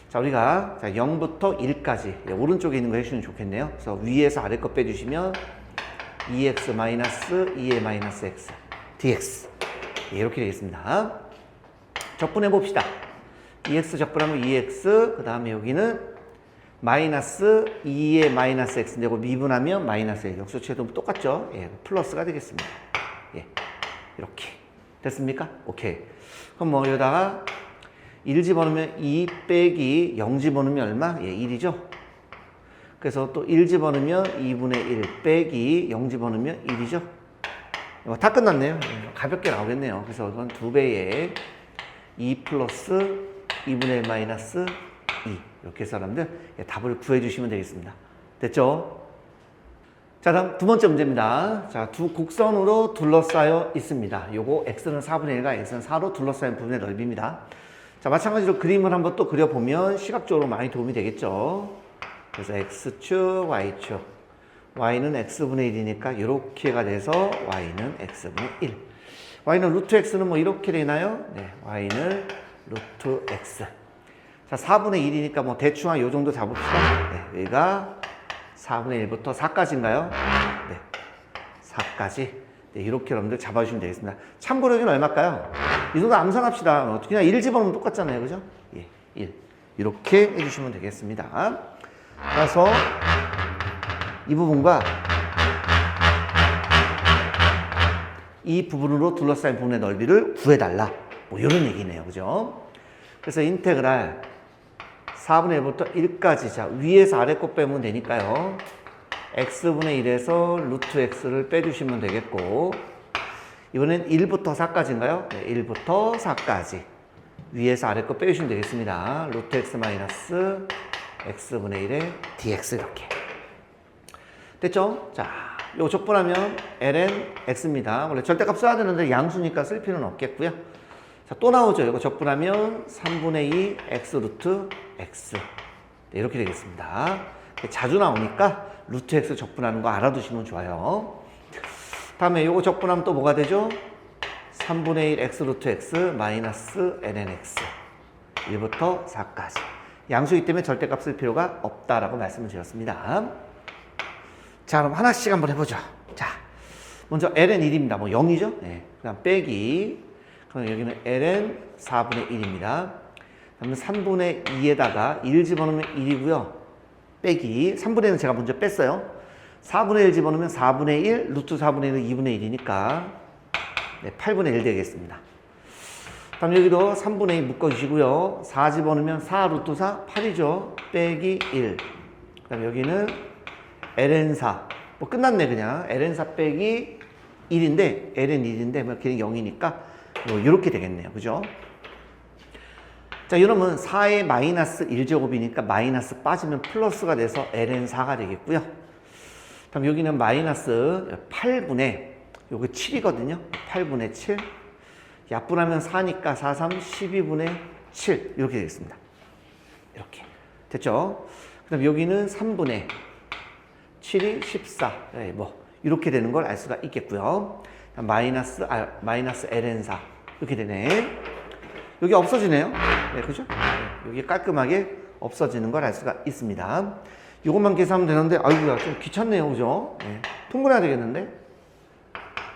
S1: 자, 우리가 0부터 1까지 오른쪽에 있는 거 해주시면 좋겠네요. 그래서 위에서 아래 거 빼주시면 2x 마이너스 2의 마이너스 x dx 이렇게 되겠습니다. 적분해 봅시다. 2x 적분하면 2x 그 다음에 여기는 마이너스 2의 마이너스 x인데 이거 미분하면 마이너스 1 역수체도 똑같죠? 플러스가 되겠습니다. 이렇게 됐습니까? 오케이. 그럼 뭐 여기다가 1 집어넣으면 2 빼기 0 집어넣으면 얼마? 1이죠? 그래서 또 1 집어넣으면 2분의 1 빼기 0 집어넣으면 1이죠? 다 끝났네요. 가볍게 나오겠네요. 그래서 이건 2배에 2 플러스 2분의 1 마이너스 2 이렇게 해서 여러분들 답을 구해주시면 되겠습니다. 됐죠? 자, 다음 두 번째 문제입니다. 자, 두 곡선으로 둘러싸여 있습니다. 요거 x는 4분의 1과 x는 4로 둘러싸인 부분의 넓이입니다. 자, 마찬가지로 그림을 한번 또 그려보면 시각적으로 많이 도움이 되겠죠. 그래서 x축, y축. y는 x분의 1이니까 이렇게가 돼서 y는 x분의 1. y는 루트 x는 뭐 이렇게 되나요? 네, y는 루트 x. 자, 4분의 1이니까 뭐 대충 한 요 정도 잡읍시다. 네, 여기가 4분의 1부터 4까지인가요? 네, 4까지. 네, 이렇게 여러분들 잡아주시면 되겠습니다. 참고로 여기는 얼마일까요? 이 정도 암산합시다. 그냥 1 집어넣으면 똑같잖아요. 그죠? 1. 이렇게 해주시면 되겠습니다. 그래서 이 부분과 이 부분으로 둘러싸인 부분의 넓이를 구해달라. 뭐 이런 얘기네요. 그죠? 그래서 인테그랄 4분의 1부터 1까지. 자, 위에서 아래 거 빼면 되니까요. x분의 1에서 루트 x를 빼주시면 되겠고, 이번엔 1부터 4까지인가요? 네, 1부터 4까지. 위에서 아래 거 빼주시면 되겠습니다. 루트 x 마이너스 x분의 1의 dx 이렇게. 됐죠? 자, 요 적분하면 ln x입니다. 원래 절대값 써야 되는데 양수니까 쓸 필요는 없겠고요. 자, 또 나오죠. 이거 적분하면 3분의 2 x 루트 x. 네, 이렇게 되겠습니다. 자주 나오니까 루트 x 적분하는 거 알아두시면 좋아요. 다음에 요거 적분하면 또 뭐가 되죠? 3분의 1 x 루트 x 마이너스 ln x. 1부터 4까지. 양수이기 때문에 절대값 쓸 필요가 없다라고 말씀을 드렸습니다. 자, 그럼 하나씩 한번 해보죠. 자, 먼저 ln 1입니다. 뭐 0이죠? 네. 그 다음 빼기. 그럼 여기는 ln 4분의 1입니다. 그러면 3분의 2에다가 1 집어넣으면 1이고요. 빼기. 3분의 1은 제가 먼저 뺐어요. 4분의 1 집어넣으면 4분의 1, 루트 4분의 1은 2분의 1이니까 네, 8분의 1 되겠습니다. 다음 여기도 3분의 2 묶어주시고요. 4 집어넣으면 4 루트 4, 8이죠. 빼기 1. 그 다음 여기는 ln4. 뭐 끝났네, 그냥. ln4 빼기 1인데, ln1인데, 뭐 걔는 0이니까, 뭐 이렇게 되겠네요. 그죠? 자, 이러면 4의 마이너스 1제곱이니까 마이너스 빠지면 플러스가 돼서 ln4가 되겠고요. 다음 여기는 마이너스 8분의, 요거 7이거든요. 8분의 7. 약분하면 4니까 4, 3, 12분의 7. 이렇게 되겠습니다. 이렇게. 됐죠? 그 다음 여기는 3분의 7이 14. 네, 뭐, 이렇게 되는 걸 알 수가 있겠고요. 마이너스 ln4 이렇게 되네. 여기 없어지네요. 네, 그죠? 네, 여기 깔끔하게 없어지는 걸 알 수가 있습니다. 이것만 계산하면 되는데, 아이고야, 좀 귀찮네요. 그죠? 네, 통분해야 되겠는데?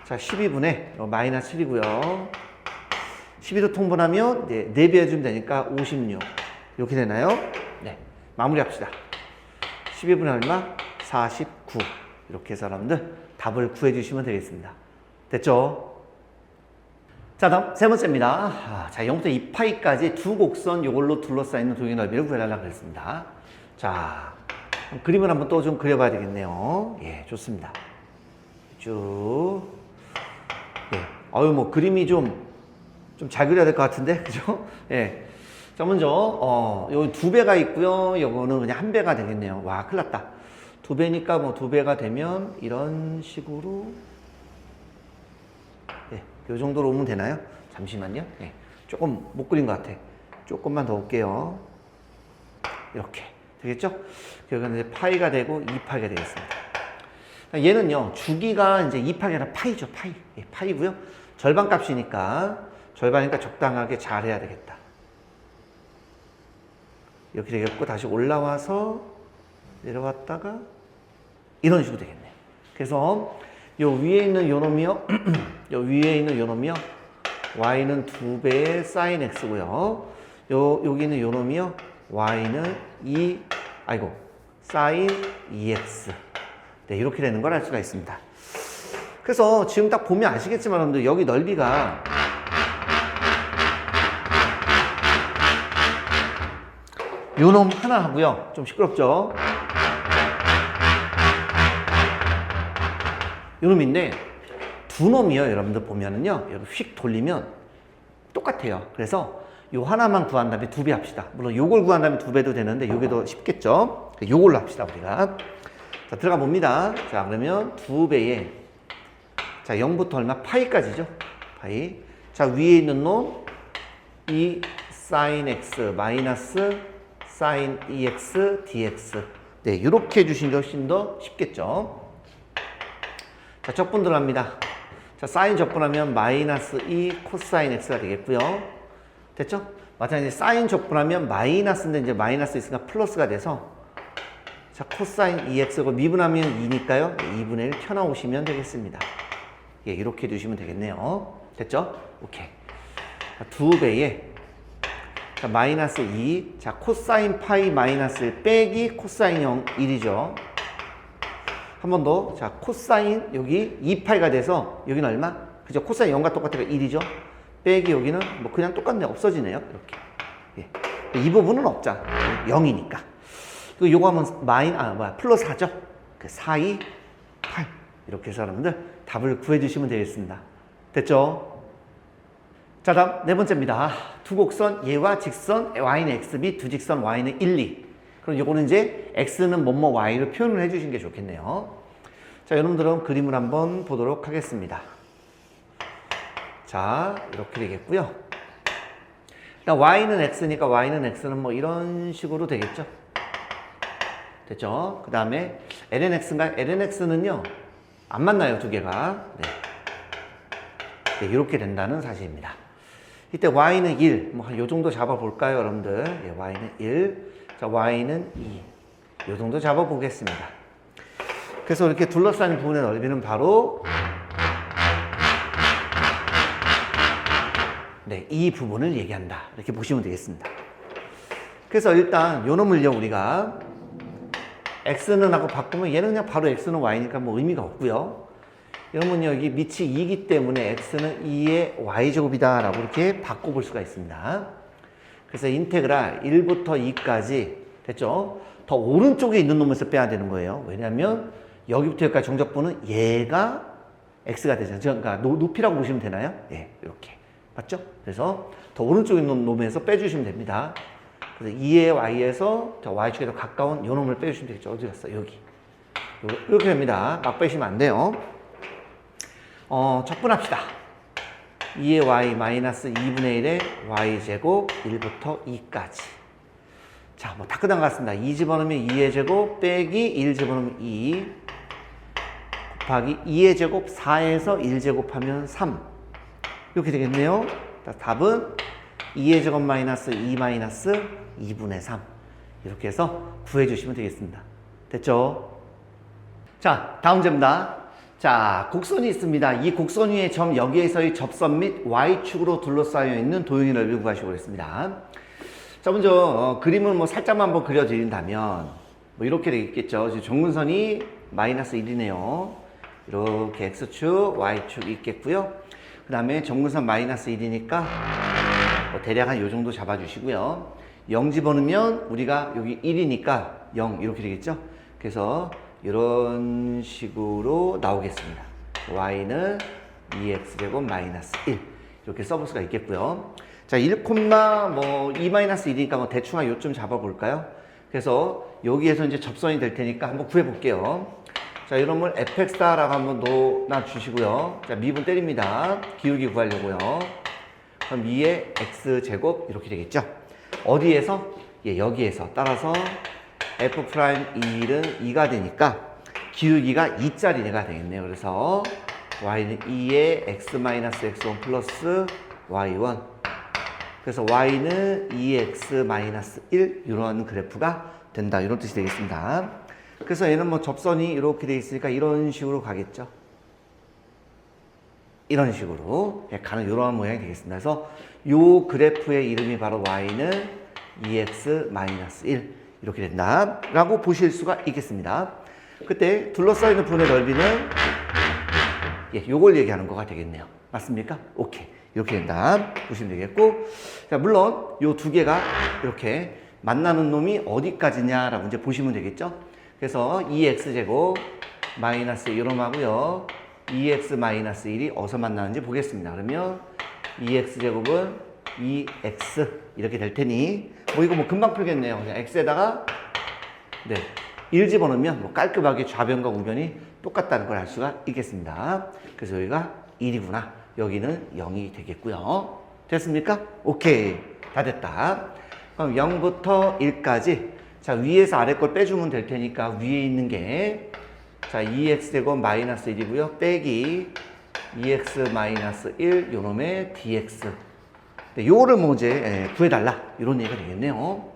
S1: 자, 12분의 마이너스 7이고요. 12도 통분하면, 네, 4배 해주면 되니까 56. 이렇게 되나요? 네, 마무리합시다. 12분의 얼마? 49. 이렇게 해서 여러분들 답을 구해주시면 되겠습니다. 됐죠? 자, 다음 세 번째입니다. 자, 0부터 2파이까지 두 곡선 요걸로 둘러싸이는 도형의 넓이를 구해달라고 그랬습니다. 자, 그림을 한번 또 좀 그려봐야 되겠네요. 예, 좋습니다. 쭉. 예. 뭐 그림이 좀 잘 그려야 될 것 같은데, 그죠? 예. 자, 먼저, 여기 2배가 있고요. 요거는 그냥 1배가 되겠네요. 와, 큰일 났다. 2배니까 뭐 2배가 되면 이런 식으로 이 정도로 오면 되나요? 잠시만요. 네. 조금 못 그린 것 같아. 조금만 더 올게요. 이렇게. 되겠죠? 그러니까 이제 파이가 되고 2파이가 되겠습니다. 얘는요, 주기가 이제 2파이가 아니라 파이죠. 파이. 예, 파이고요. 절반 값이니까, 절반이니까 적당하게 잘 해야 되겠다. 이렇게 되겠고, 다시 올라와서 내려왔다가 이런 식으로 되겠네요. 그래서 요 위에 있는 요 놈이요. 요 위에 있는 요 놈이요. y는 2배의 sin x고요. 여기 있는 요 놈이요. y는 sin 2x. 네, 이렇게 되는 걸 알 수가 있습니다. 그래서 지금 딱 보면 아시겠지만 여러분들 여기 넓이가 요 놈 하나 하고요. 좀 시끄럽죠? 요 놈인데 두 놈이요. 여러분들 보면은요. 여기 휙 돌리면 똑같아요. 그래서 요 하나만 구한 다음에 2배 합시다. 물론 요걸 구한 다음에 2배도 되는데 요게 더 쉽겠죠? 요걸로 합시다, 우리가. 자, 들어가 봅니다. 자, 그러면 2배에 자, 0부터 얼마? 파이까지죠? 파이. 자, 위에 있는 놈 이 sin x 마이너스 sin 2x dx. 네, 이렇게 해주신 게 훨씬 더 쉽겠죠? 자, 적분 들어갑니다. 자, 사인 적분하면 마이너스 2 코사인 x가 되겠고요. 됐죠? 마찬가지 사인 적분하면 마이너스인데 이제 마이너스 있으니까 플러스가 돼서 자, 코사인 2x고 미분하면 2니까요. 2분의 1 펴나오시면 되겠습니다. 예, 이렇게 두시면 되겠네요. 됐죠? 오케이. 자, 2배에 자, 마이너스 2. 자, 코사인 파이 마이너스 1 빼기 코사인 0 1이죠. 한 번 더. 자, 코사인 여기 2파이가 돼서 여기는 얼마? 그죠? 코사인 0과 똑같으니까 1이죠. 빼기 여기는 뭐 그냥 똑같네. 없어지네요. 이렇게. 예. 이 부분은 없자. 0이니까. 그리고 요거 하면 플러스 4죠? 그 4, 2, 8. 이렇게 해서 여러분들 답을 구해주시면 되겠습니다. 됐죠? 자, 다음 네 번째입니다. 두 곡선 얘와 직선 y는 xb, 두 직선 y는 1, 2. 그럼 요거는 이제 x는 뭐뭐 y로 표현을 해주신 게 좋겠네요. 자, 여러분들은 그림을 한번 보도록 하겠습니다. 자, 이렇게 되겠고요. 일단 y는 x니까 y는 x는 뭐 이런 식으로 되겠죠. 됐죠? 그 다음에 lnx인가요? lnx는요 안 만나요, 두 개가. 네. 네, 이렇게 된다는 사실입니다. 이때 y는 1, 뭐 한 요 정도 잡아볼까요, 여러분들? 예, y는 1, 자, y는 2, 요 정도 잡아보겠습니다. 그래서 이렇게 둘러싸인 부분의 넓이는 바로 네, 이 부분을 얘기한다. 이렇게 보시면 되겠습니다. 그래서 일단 요 놈을요, 우리가 x는 하고 바꾸면 얘는 그냥 바로 x는 y니까 뭐 의미가 없고요. 여러분 여기 밑이 2이기 때문에 x는 2의 y제곱이다 라고 이렇게 바꿔볼 수가 있습니다. 그래서 인테그랄 1부터 2까지 됐죠? 더 오른쪽에 있는 놈에서 빼야 되는 거예요. 왜냐하면 여기부터 여기까지 정적분은 얘가 x가 되잖아요. 그러니까 높이라고 보시면 되나요? 예, 이렇게. 맞죠? 그래서 더 오른쪽에 있는 놈에서 빼주시면 됩니다. 그래서 2의 y에서 y축에 더 가까운 요 놈을 빼주시면 되겠죠. 어디 갔어? 여기. 이렇게 됩니다. 막 빼시면 안 돼요. 적분합시다. 2의 y 마이너스 2분의 1의 y제곱 1부터 2까지. 자, 뭐 다 끝난 것 같습니다. 2 집어넣으면 2의 제곱 빼기 1 집어넣으면 2 곱하기 2의 제곱 4에서 1제곱하면 3 이렇게 되겠네요. 답은 2의 제곱 마이너스 2 마이너스 2분의 3 이렇게 해서 구해주시면 되겠습니다. 됐죠? 자, 다음 문제입니다. 자, 곡선이 있습니다. 이 곡선 위의 점 여기에서의 접선 및 Y축으로 둘러싸여 있는 도형의 넓이를 구하시고 있습니다. 자, 먼저 그림을 뭐 살짝만 한번 그려드린다면 뭐 이렇게 되겠죠. 정근선이 마이너스 1이네요. 이렇게 X축, Y축 있겠고요. 그 다음에 정근선 마이너스 1이니까 뭐 대략 한 요 정도 잡아주시고요. 0 집어넣으면 우리가 여기 1이니까 0 이렇게 되겠죠. 그래서 이런 식으로 나오겠습니다. Y는 2X제곱 마이너스 1 이렇게 써볼 수가 있겠고요. 자, 1, 뭐 2 마이너스 1이니까 뭐 대충 한 요점 잡아볼까요? 그래서 여기에서 이제 접선이 될 테니까 한번 구해볼게요. 자, 이런 걸 fx다라고 한번 놓아주시고요. 자, 미분 때립니다. 기울기 구하려고요. 그럼 2의 x제곱 이렇게 되겠죠. 어디에서? 예, 여기에서. 따라서 f'1은 2가 되니까 기울기가 2짜리가 되겠네요. 그래서 y는 2의 x-x1 플러스 y1 그래서 y는 2x-1 이런 그래프가 된다. 이런 뜻이 되겠습니다. 그래서 얘는 뭐 접선이 이렇게 되어 있으니까 이런 식으로 가겠죠. 이런 식으로 가는 이런 모양이 되겠습니다. 그래서 이 그래프의 이름이 바로 y는 2x-1 이렇게 된다 라고 보실 수가 있겠습니다. 그때 둘러싸이는 분의 넓이는 요걸 얘기하는 거가 되겠네요. 맞습니까? 오케이. 이렇게 된다 보시면 되겠고, 자, 물론 요 두 개가 이렇게 만나는 놈이 어디까지냐라고 이제 보시면 되겠죠. 그래서 2x제곱 마이너스 1놈하고요 2x 마이너스 1이 어디서 만나는지 보겠습니다. 그러면 2x제곱은 2x 이렇게 될 테니 뭐 이거 뭐 금방 풀겠네요. 그냥 x에다가 1 집어넣으면 뭐 깔끔하게 좌변과 우변이 똑같다는 걸 알 수가 있겠습니다. 그래서 여기가 1이구나. 여기는 0이 되겠고요. 됐습니까? 오케이. 다 됐다. 그럼 0부터 1까지. 자, 위에서 아래 걸 빼주면 될 테니까 위에 있는 게, 자, 2x제곱 마이너스 1이고요. 빼기 2x 마이너스 1, 요놈의 dx. 요거를 뭐 이제 구해달라. 이런 얘기가 되겠네요.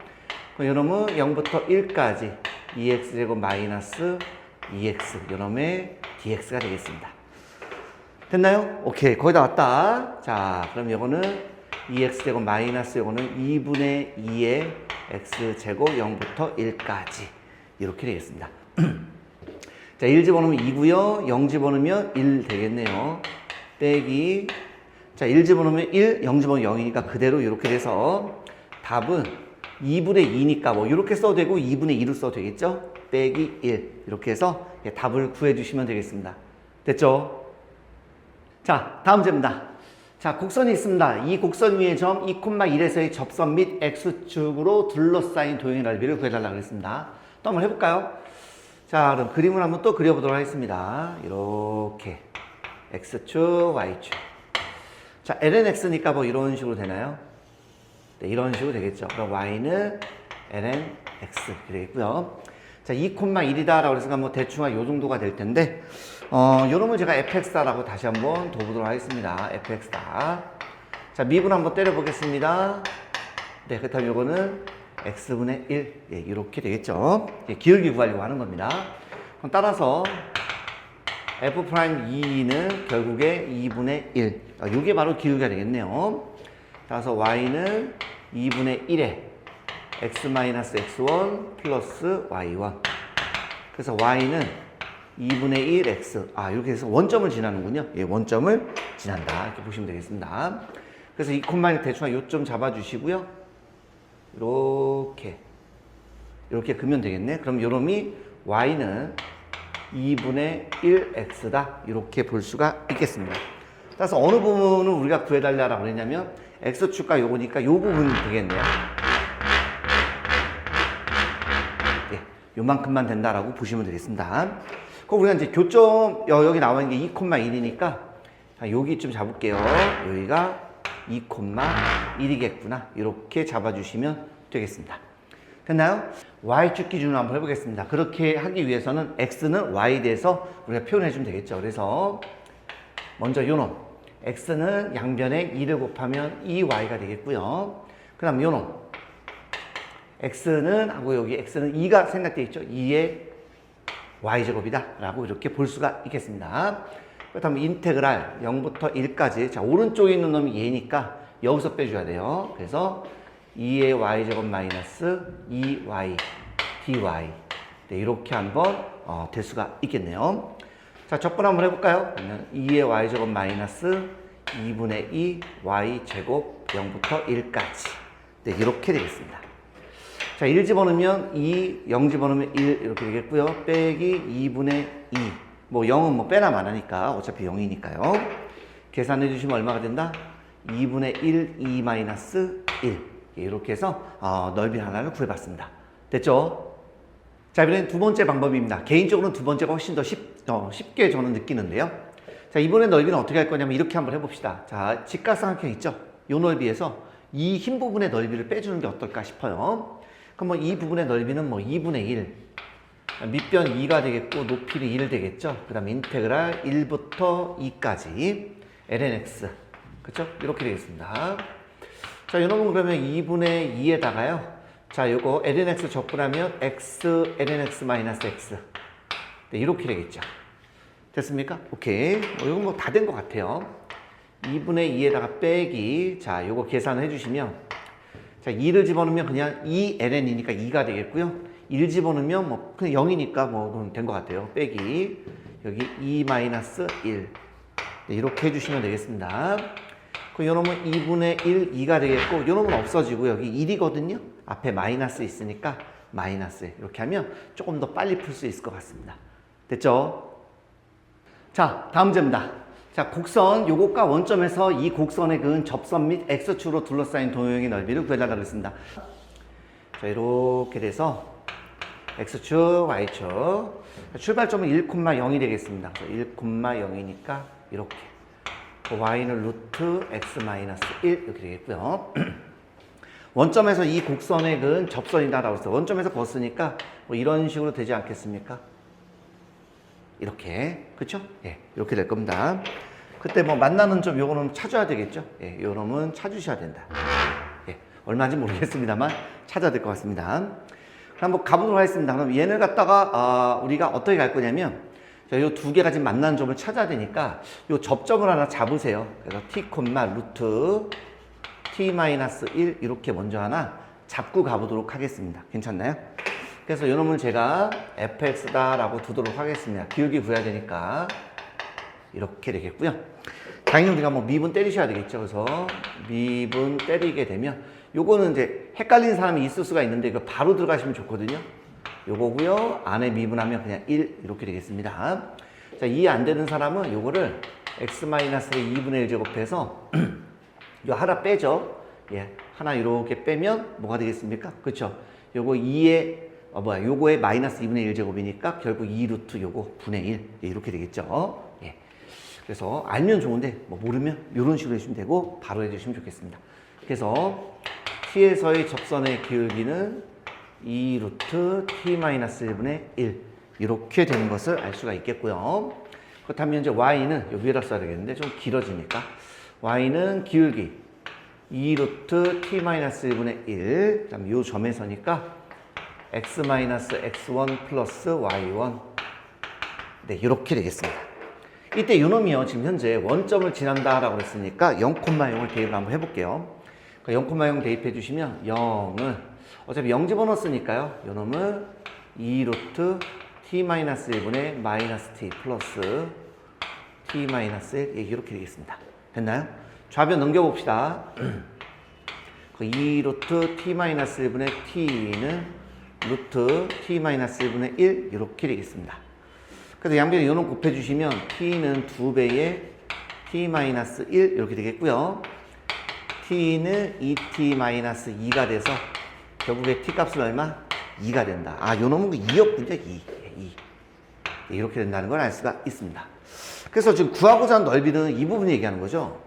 S1: 그럼 요놈은 0부터 1까지 2x제곱 마이너스 2x, 요놈의 dx가 되겠습니다. 됐나요? 오케이. 거의 다 왔다. 자, 그럼 요거는 2x제곱 마이너스 요거는 2분의 2의 x제곱 0부터 1까지. 이렇게 되겠습니다. 자, 1 집어넣으면 2고요. 0 집어넣으면 1 되겠네요. 빼기. 자, 1 집어넣으면 1, 0 집어넣으면 0이니까 그대로 이렇게 돼서 답은 2분의 2니까 뭐 이렇게 써도 되고 2분의 2로 써도 되겠죠? 빼기 1. 이렇게 해서 답을 구해 주시면 되겠습니다. 됐죠? 자, 다음 문제입니다. 자, 곡선이 있습니다. 이 곡선 위의 점 2,1에서의 접선 및 x축으로 둘러싸인 도형의 넓이를 구해달라고 했습니다. 또 한번 해볼까요? 자, 그럼 그림을 한번 또 그려보도록 하겠습니다. 이렇게 x축, y축. 자, ln x니까 뭐 이런 식으로 되나요? 네, 이런 식으로 되겠죠. 그럼 y는 ln x 이렇게 되겠고요. 자, 2,1이다라고 해서 뭐 대충 한 요 정도가 될 텐데, 요 놈을 제가 fx다라고 다시 한번 둬보도록 하겠습니다. fx다. 자, 미분 한번 때려보겠습니다. 네, 그렇다면 요거는 x분의 1. 예, 이렇게 되겠죠. 예, 기울기 구하려고 하는 겁니다. 그럼 따라서 f'2는 결국에 2분의 1. 요게 바로 기울기가 되겠네요. 따라서 y는 2분의 1에 x-x1 플러스 y1. 그래서 y는 2분의 1 x. 이렇게 해서 원점을 지나는군요. 예, 원점을 지난다. 이렇게 보시면 되겠습니다. 그래서 이 콤마를 대충 요점 잡아주시고요. 이렇게 그면 되겠네. 그럼 요놈이 y는 2분의 1x다. 이렇게 볼 수가 있겠습니다. 따라서 어느 부분을 우리가 구해달라고 그랬냐면 x축과 요거니까 요 부분이 되겠네요. 예, 요만큼만 된다라고 보시면 되겠습니다. 그럼 우리가 이제 교점, 여기 나와 있는 게 2,1이니까 여기쯤 잡을게요. 여기가 2,1이겠구나. 이렇게 잡아주시면 되겠습니다. 됐나요? y축 기준으로 한번 해보겠습니다. 그렇게 하기 위해서는 x는 y에 대해서 우리가 표현해 주면 되겠죠. 그래서 먼저 요놈 x는 양변에 2를 곱하면 2y가 되겠고요. 그 다음 요놈 x는 하고 여기 x는 2가 생략되어 있죠. 2의 y제곱이다 라고 이렇게 볼 수가 있겠습니다. 그렇다면 인테그랄 0부터 1까지 자 오른쪽에 있는 놈이 얘니까 여기서 빼줘야 돼요. 그래서 2의 y제곱 마이너스 2y dy 네, 이렇게 한번 될 수가 있겠네요. 자 적분 한번 해볼까요? 그러면 2의 y제곱 마이너스 2분의 2 y제곱 0부터 1까지 네, 이렇게 되겠습니다. 자 1 집어넣으면 2, 0 집어넣으면 1 이렇게 되겠고요. 빼기 2분의 2 뭐 0은 뭐 빼나 마나니까 어차피 0이니까요. 계산해 주시면 얼마가 된다? 2분의 1, 2 마이너스 1 이렇게 해서 넓이 하나를 구해봤습니다. 됐죠? 자 이번엔 두 번째 방법입니다. 개인적으로는 두 번째가 훨씬 더 쉽게 저는 느끼는데요. 자 이번에 넓이는 어떻게 할 거냐면 이렇게 한번 해봅시다. 자 직각삼각형 있죠? 이 넓이에서 이 흰 부분의 넓이를 빼주는 게 어떨까 싶어요. 그럼 뭐 이 부분의 넓이는 뭐 2분의 1 밑변 2가 되겠고 높이는 1 되겠죠. 그 다음에 인테그랄 1부터 2까지 lnx 그렇죠? 이렇게 되겠습니다. 자, 요놈은 그러면 2분의 2에다가요. 자, 요거 lnx 적분하면 x lnx 마이너스 x 네, 이렇게 되겠죠. 됐습니까? 오케이. 요건 뭐 다 된 것 같아요. 2분의 2에다가 빼기 자, 요거 계산해 주시면 자, 2를 집어넣으면 그냥 2ln이니까 2가 되겠고요. 1 집어넣으면 뭐 그냥 0이니까 뭐 된 것 같아요. 빼기 여기 2 마이너스 1 네, 이렇게 해주시면 되겠습니다. 그 요놈은 2분의 1, 2가 되겠고 요놈은 없어지고 여기 1이거든요. 앞에 마이너스 있으니까 마이너스 이렇게 하면 조금 더 빨리 풀 수 있을 것 같습니다. 됐죠? 자 다음 문제입니다. 자 곡선 요것과 원점에서 이 곡선의 그은 접선 및 x축으로 둘러싸인 도형의 넓이를 구해달라고 했습니다. 자 이렇게 돼서 x축, y축 출발점은 1,0이 되겠습니다. 1,0이니까 이렇게 y는 루트 x 마이너스 1 이렇게 되겠고요. 원점에서 이 곡선의 근 접선이다라고 했어요. 원점에서 거스니까 뭐 이런 식으로 되지 않겠습니까? 이렇게 그렇죠? 예, 이렇게 될 겁니다. 그때 뭐 만나는 점 요거는 찾아야 되겠죠? 예, 요놈은 찾으셔야 된다. 예, 얼마인지 모르겠습니다만 찾아야 될 것 같습니다. 한번 가보도록 하겠습니다. 그럼 얘를 갖다가 우리가 어떻게 갈 거냐면 이 두 개가 지금 만나는 점을 찾아야 되니까 이 접점을 하나 잡으세요. 그래서 t, 루트 t-1 이렇게 먼저 하나 잡고 가보도록 하겠습니다. 괜찮나요? 그래서 이 놈을 제가 fx다라고 두도록 하겠습니다. 기울기 구해야 되니까 이렇게 되겠고요. 당연히 우리가 뭐 미분 때리셔야 되겠죠. 그래서 미분 때리게 되면 요거는 이제 헷갈리는 사람이 있을 수가 있는데 이거 바로 들어가시면 좋거든요. 요거고요. 안에 미분하면 그냥 1 이렇게 되겠습니다. 자, 이해 안 되는 사람은 요거를 x-2분의 1 제곱해서 요 하나 빼죠. 예, 하나 이렇게 빼면 뭐가 되겠습니까? 그렇죠? 요거 2에 요거의 마이너스 2분의 1 제곱이니까 결국 2루트 요거 분의 1 예, 이렇게 되겠죠. 예. 그래서 알면 좋은데 뭐 모르면 이런 식으로 해주시면 되고 바로 해주시면 좋겠습니다. 그래서 t에서의 접선의 기울기는 2루트 t-1분의 1 이렇게 되는 것을 알 수가 있겠고요. 그렇다면 이제 y는 여기 위에다 써야 되겠는데 좀 길어지니까 y는 기울기 2루트 t-1분의 1 그다음 요 점에서니까 x-x1 플러스 y1 네 이렇게 되겠습니다. 이때 요놈이요 지금 현재 원점을 지난다라고 했으니까 0,0을 대입을 한번 해볼게요. 0,0 대입해 주시면 0은 어차피 0 집어넣었으니까요. 요놈은 2루트 t-1분의 마이너스 t 플러스 t-1 이렇게 되겠습니다. 됐나요? 좌변 넘겨봅시다. 2루트 t-1분의 t는 루트 t-1분의 1 이렇게 되겠습니다. 그래서 양변에 요놈 곱해주시면 t는 2배의 t-1 이렇게 되겠고요. t는 2t-2가 돼서 결국에 t 값은 얼마? 2가 된다. 아, 요 놈은 2였군요. 2. 이렇게 된다는 걸 알 수가 있습니다. 그래서 지금 구하고자 하는 넓이는 이 부분 얘기하는 거죠.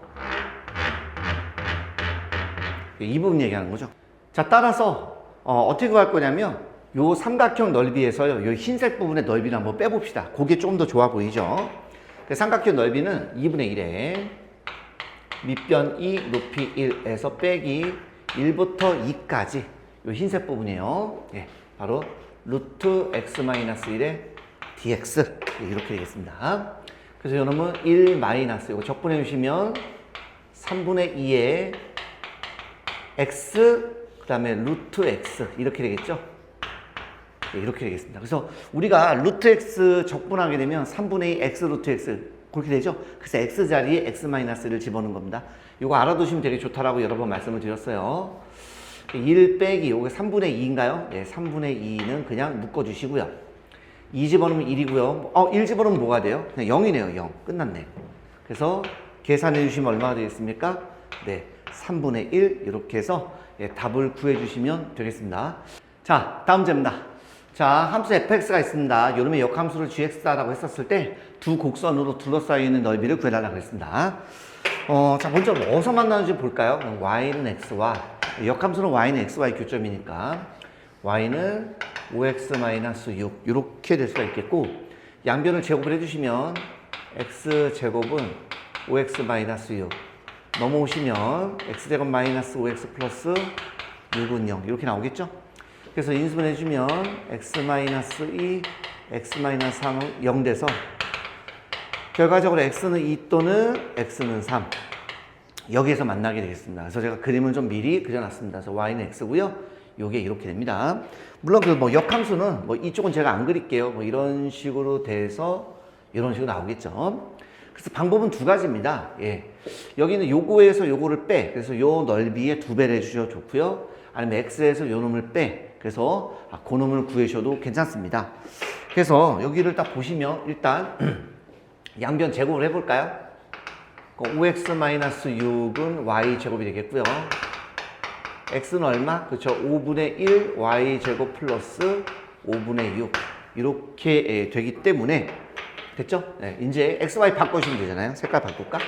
S1: 이 부분 얘기하는 거죠. 자, 따라서 어떻게 구할 거냐면 요 삼각형 넓이에서요. 요 흰색 부분의 넓이를 한번 빼봅시다. 그게 좀 더 좋아 보이죠? 삼각형 넓이는 2분의 1에 밑변 2, 높이 1에서 빼기 1부터 2까지 요 흰색 부분이에요. 예, 바로 루트 x-1의 dx 이렇게 되겠습니다. 그래서 이놈은 1 마이너스 이거 적분해 주시면 3분의 2의 x 그 다음에 루트 x 이렇게 되겠죠. 네, 이렇게 되겠습니다. 그래서 우리가 루트 x 적분하게 되면 3분의 2 x 루트 x 그렇게 되죠. 그래서 x 자리에 x-를 집어넣는 겁니다. 이거 알아두시면 되게 좋다라고 여러 번 말씀을 드렸어요. 1 빼기 요게 3분의 2인가요? 네, 3분의 2는 그냥 묶어주시고요. 2 집어넣으면 1이고요. 1 집어넣으면 뭐가 돼요? 그냥 0이네요. 0. 끝났네요. 그래서 계산해 주시면 얼마가 되겠습니까? 네, 3분의 1 이렇게 해서 예, 답을 구해주시면 되겠습니다. 자, 다음 문제입니다. 자, 함수 fx가 있습니다. 요놈의 역함수를 gx라고 했었을 때 두 곡선으로 둘러싸여 있는 넓이를 구해달라고 했습니다. 자, 먼저 어디서 만나는지 볼까요? y는 x와 역함수는 y는 x와의 교점이니까 y는 5x-6 이렇게 될 수가 있겠고 양변을 제곱을 해주시면 x제곱은 5x-6 넘어오시면 x제곱 마이너스 5x 플러스 6은 0 이렇게 나오겠죠? 그래서 인수분 해주면 x-2, x-3은 0 돼서 결과적으로 x는 2 또는 x는 3 여기에서 만나게 되겠습니다. 그래서 제가 그림을 좀 미리 그려놨습니다. 그래서 y는 x고요. 요게 이렇게 됩니다. 물론 그 뭐 역함수는 뭐 이쪽은 제가 안 그릴게요. 뭐 이런 식으로 돼서 이런 식으로 나오겠죠. 그래서 방법은 두 가지입니다. 예. 여기는 요거에서 요거를 빼. 그래서 요 넓이의 2배를 해주셔도 좋고요. 아니면 x에서 요 놈을 빼. 그래서 그 놈을 구해셔도 괜찮습니다. 그래서 여기를 딱 보시면 일단 양변 제곱을 해볼까요? 5x-6은 y제곱이 되겠고요. x는 얼마? 그렇죠. 5분의 1 y제곱 플러스 5분의 6 이렇게 되기 때문에 됐죠? 네, 이제 xy 바꿔주시면 되잖아요. 색깔 바꿀까?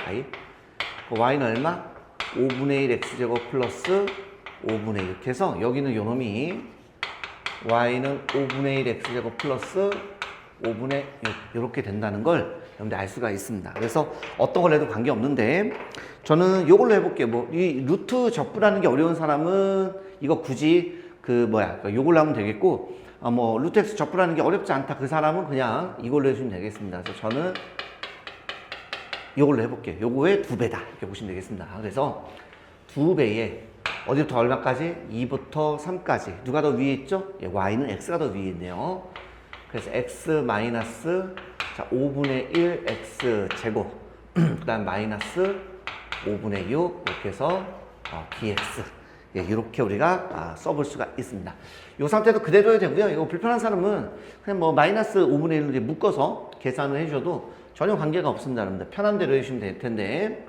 S1: y는 얼마? 5분의 1 x제곱 플러스 5분의 6 해서 여기는 요놈이 y는 5분의 1 x제곱 플러스 5분의 6 이렇게 된다는 걸 여러분들 알 수가 있습니다. 그래서 어떤 걸 해도 관계없는데 저는 요걸로 해볼게요. 뭐 이 루트 적분하는 게 어려운 사람은 이거 굳이 요걸로 하면 되겠고 뭐 루트 x 적분하는 게 어렵지 않다 그 사람은 그냥 이걸로 해주시면 되겠습니다. 그래서 저는 요걸로 해볼게요. 요거의 2배다 이렇게 보시면 되겠습니다. 그래서 2배에 어디부터 얼마까지? 2부터 3까지 누가 더 위에 있죠? 예, y는 x가 더 위에 있네요. 그래서 x 마이너스 5분의 1 x 제곱 그 다음 마이너스 5분의 6 이렇게 해서 dx 예, 이렇게 우리가 써볼 수가 있습니다. 이 상태도 그대로 해도 되고요. 이거 불편한 사람은 그냥 뭐 마이너스 5분의 1로 묶어서 계산을 해주셔도 전혀 관계가 없습니다. 여러분들 편한 대로 해주시면 될 텐데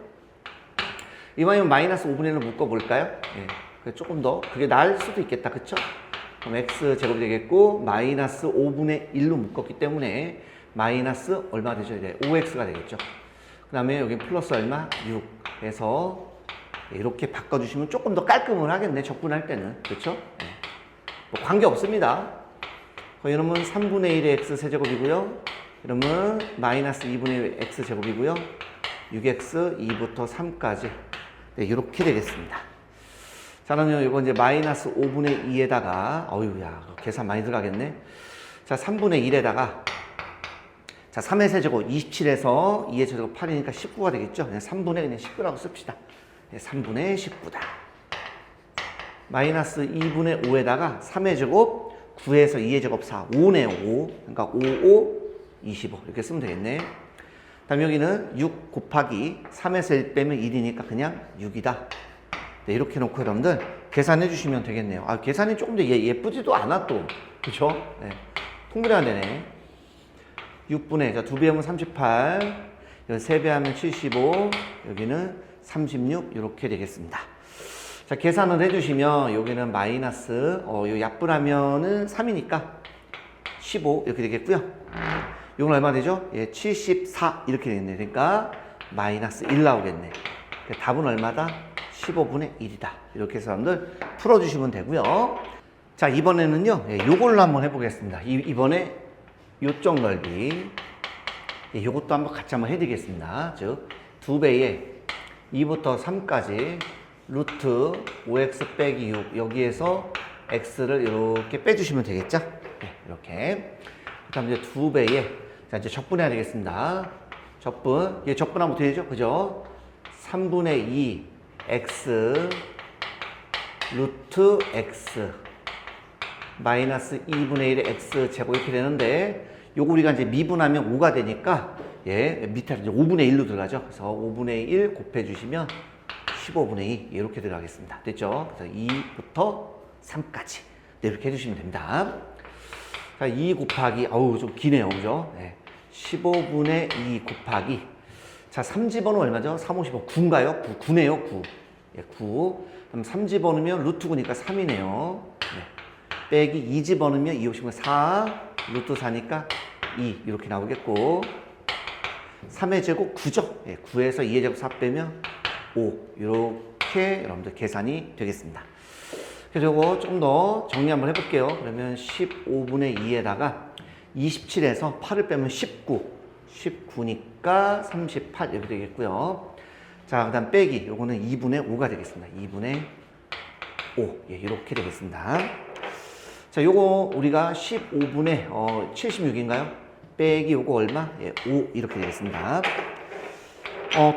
S1: 이번에는 마이너스 5분의 1로 묶어볼까요? 예, 조금 더 그게 나을 수도 있겠다. 그쵸? 그럼 x 제곱이 되겠고 마이너스 5분의 1로 묶었기 때문에 마이너스 얼마 되죠? 이제 5x가 되겠죠. 그 다음에 여기 플러스 얼마? 6 해서 이렇게 바꿔주시면 조금 더 깔끔을 하겠네. 적분할 때는. 그렇죠? 네. 뭐 관계 없습니다. 이러면 3분의 1의 x 세제곱이고요. 이러면 마이너스 2분의 1 x 제곱이고요. 6x 2부터 3까지 네, 이렇게 되겠습니다. 자, 그러면 이거 이제 마이너스 5분의 2에다가 어유야 계산 많이 들어가겠네. 자, 3분의 1에다가 자, 3의 세제곱 27에서 2의 세제곱 8이니까 19가 되겠죠. 그냥 3분의 그냥 19라고 씁시다. 네, 3분의 19다. 마이너스 2분의 5에다가 3의 제곱 9에서 2의 제곱 4, 5네요. 5. 그러니까 5, 5, 25 이렇게 쓰면 되겠네. 다음 여기는 6 곱하기 3에서 1 빼면 1이니까 그냥 6이다. 네, 이렇게 놓고 여러분들 계산해 주시면 되겠네요. 계산이 조금 더 예쁘지도 않아 또. 그쵸? 네. 통분해야 되네. 6분의, 자, 2배 하면 38, 여기 3배 하면 75, 여기는 36, 이렇게 되겠습니다. 자, 계산을 해주시면, 여기는 마이너스, 요 약분하면은 3이니까 15, 이렇게 되겠고요. 이건 얼마 되죠? 예, 74, 이렇게 되겠네. 그러니까 마이너스 1 나오겠네. 답은 얼마다? 15분의 1이다. 이렇게 해서 여러분들 풀어주시면 되고요. 자, 이번에는요, 예, 요걸로 한번 해보겠습니다. 이번에 요쪽 넓이. 예, 요것도 한번 같이 한번 해드리겠습니다. 즉, 2배의 2부터 3까지 루트 5x 빼기 6. 여기에서 x를 이렇게 빼주시면 되겠죠? 네, 이렇게. 그 다음 이제 2배의, 자, 이제 적분해야 되겠습니다. 적분. 예, 적분하면 어떻게 되죠? 그죠? 3분의 2 x 루트 x 마이너스 2분의 1의 x 제곱 이렇게 되는데, 요거 우리가 이제 미분하면 5가 되니까, 예, 밑에 이제 5분의 1로 들어가죠. 그래서 5분의 1 곱해주시면 15분의 2 이렇게 들어가겠습니다. 됐죠? 그래서 2부터 3까지 이렇게 해주시면 됩니다. 자, 2 곱하기, 어우, 좀 기네요. 그죠? 네. 15분의 2 곱하기. 자, 3집어는 얼마죠? 3, 5, 15. 9인가요? 9. 9네요. 9. 예, 9. 그럼 3집어넣으면 루트 9니까 3이네요. 네. 빼기 2 집어넣으면 2, 5, 15, 4. 루트 4니까 2. 이렇게 나오겠고. 3의 제곱 9죠? 예, 9에서 2의 제곱 4 빼면 5. 이렇게 여러분들 계산이 되겠습니다. 그래서 이거 좀 더 정리 한번 해볼게요. 그러면 15분의 2에다가 27에서 8을 빼면 19. 19니까 38 이렇게 되겠고요. 자, 그 다음 빼기. 요거는 2분의 5가 되겠습니다. 2분의 5. 예, 이렇게 되겠습니다. 자, 요거 우리가 15분의 76인가요? 빼기 요거 얼마? 예, 5 이렇게 되겠습니다.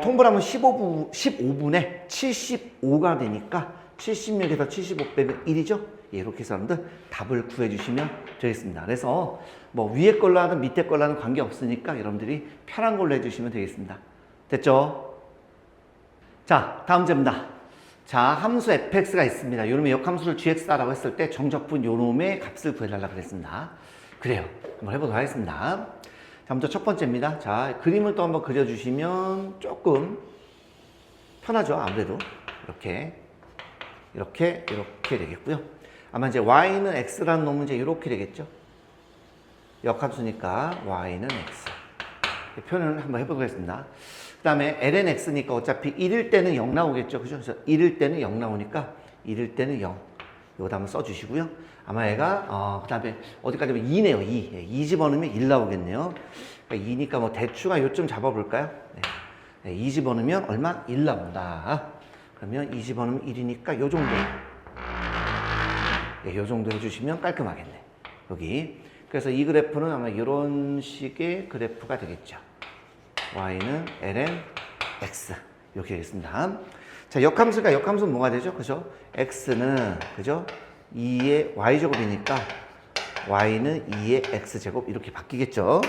S1: 통분하면 15분에 75가 되니까 76에서 75 빼면 1이죠? 예, 이렇게 해서 여러분들 답을 구해주시면 되겠습니다. 그래서 뭐 위에 걸로 하든 밑에 걸로 하든 관계없으니까 여러분들이 편한 걸로 해주시면 되겠습니다. 됐죠? 자, 다음 문제입니다. 자, 함수 fx가 있습니다. 요놈의 역함수를 gx라고 했을 때 정적분 요놈의 값을 구해달라고 그랬습니다. 그래요. 한번 해보도록 하겠습니다. 자, 먼저 첫 번째입니다. 자, 그림을 또 한번 그려주시면 조금 편하죠. 아무래도 이렇게 되겠고요. 아마 이제 y는 x라는 놈은 이제 이렇게 되겠죠. 역함수니까 y는 x. 표현을 한번 해보도록 하겠습니다. 그 다음에 ln x니까 어차피 1일 때는 0 나오겠죠. 그죠? 그래서 1일 때는 0 나오니까 1일 때는 0. 요거 한번 써주시고요. 아마 얘가, 그 다음에 어디까지면 2네요. 2. 예, 2 집어넣으면 1 나오겠네요. 그러니까 2니까 뭐 대충 요점 잡아볼까요? 네. 2 집어넣으면 얼마? 1 나온다. 그러면 2 집어넣으면 1이니까 요 정도. 예, 요 정도 해주시면 깔끔하겠네. 여기. 그래서 이 그래프는 아마 이런 식의 그래프가 되겠죠. y는 ln x. 이렇게 되겠습니다. 자, 역함수가 역함수는 뭐가 되죠? 그죠? x는, 그죠? 2의 y제곱이니까 y는 2의 x제곱 이렇게 바뀌겠죠.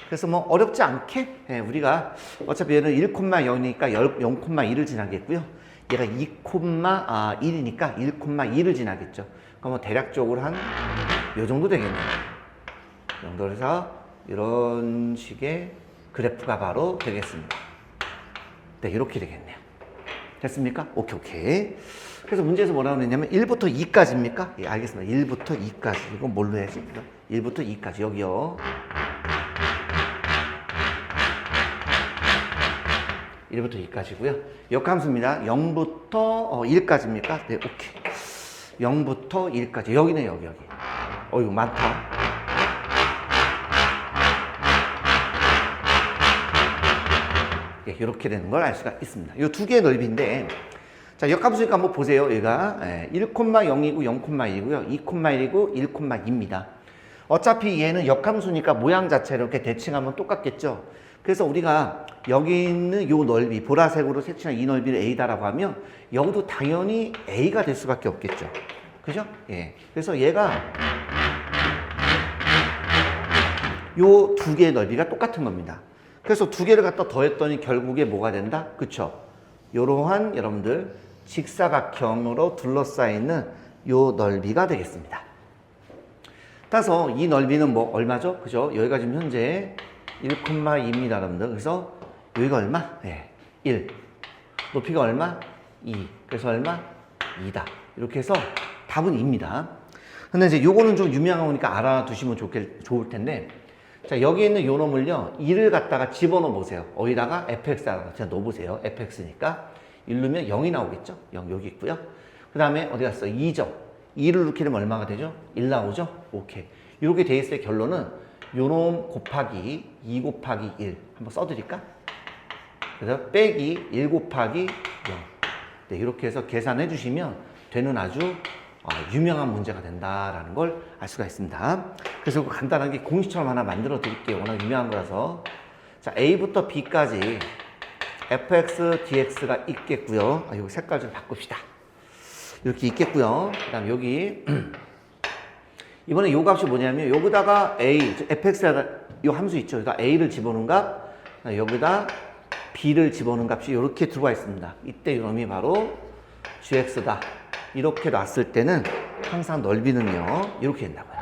S1: 그래서 뭐 어렵지 않게 우리가 어차피 얘는 1,0이니까 0,1을 지나겠고요. 얘가 2,1이니까 1,2를 지나겠죠. 그럼 뭐 대략적으로 한 요 정도 되겠네요. 이 정도 해서 이런 식의 그래프가 바로 되겠습니다. 네, 이렇게 되겠네요. 됐습니까? 오케이. 그래서 문제에서 뭐라고 했냐면 1부터 2까지입니까? 예, 알겠습니다. 1부터 2까지. 이건 뭘로 해야지? 1부터 2까지. 여기요. 1부터 2까지고요. 역함수입니다. 0부터 1까지입니까? 네, 오케이. 0부터 1까지. 여기네, 여기. 이거 많다. 예, 이렇게 되는 걸 알 수가 있습니다. 이 두 개의 넓이인데, 자, 역함수니까 한번 보세요. 얘가 1,0이고 0,1이고요. 2,1이고 1,2입니다. 어차피 얘는 역함수니까 모양 자체를 이렇게 대칭하면 똑같겠죠. 그래서 우리가 여기 있는 요 넓이, 보라색으로 색칠한 이 넓이를 A다라고 하면 여기도 당연히 A가 될 수밖에 없겠죠. 그죠? 예. 그래서 얘가 요 두 개의 넓이가 똑같은 겁니다. 그래서 두 개를 갖다 더했더니 결국에 뭐가 된다? 그쵸? 요러한 여러분들 직사각형으로 둘러싸이는 요 넓이가 되겠습니다. 따라서 이 넓이는 뭐 얼마죠? 그죠? 여기가 지금 현재 1,2입니다, 여러분들. 그래서 여기가 얼마? 네, 1. 높이가 얼마? 2. 그래서 얼마? 2다. 이렇게 해서 답은 2입니다. 근데 이제 요거는 좀 유명하니까 알아두시면 좋을 텐데, 자, 여기 있는 요 놈을요, 2를 갖다가 집어넣어 보세요. 어디다가 fx라고 그냥 넣어보세요. fx니까. 1 넣으면 0이 나오겠죠? 0 여기 있고요. 그 다음에 어디 갔어? 2죠? 2를 넣게 되면 얼마가 되죠? 1 나오죠? 오케이. 이렇게 돼 있을 때 결론은 요놈 곱하기 2 곱하기 1 한번 써드릴까? 그래서 빼기 1 곱하기 0. 네, 이렇게 해서 계산해 주시면 되는 아주 유명한 문제가 된다라는 걸 알 수가 있습니다. 그래서 간단하게 공식처럼 하나 만들어 드릴게요. 워낙 유명한 거라서. 자, A부터 B까지 fx, dx가 있겠고요. 여기 색깔 좀 바꿉시다. 이렇게 있겠고요. 그 다음 여기 이번에 요 값이 뭐냐면 여기다가 a, fx가 요 함수 있죠. 여기다 a를 집어넣은 값, 여기다 b를 집어넣은 값이 이렇게 들어와 있습니다. 이때 이놈이 바로 gx다. 이렇게 놨을 때는 항상 넓이는요 이렇게 된다고요.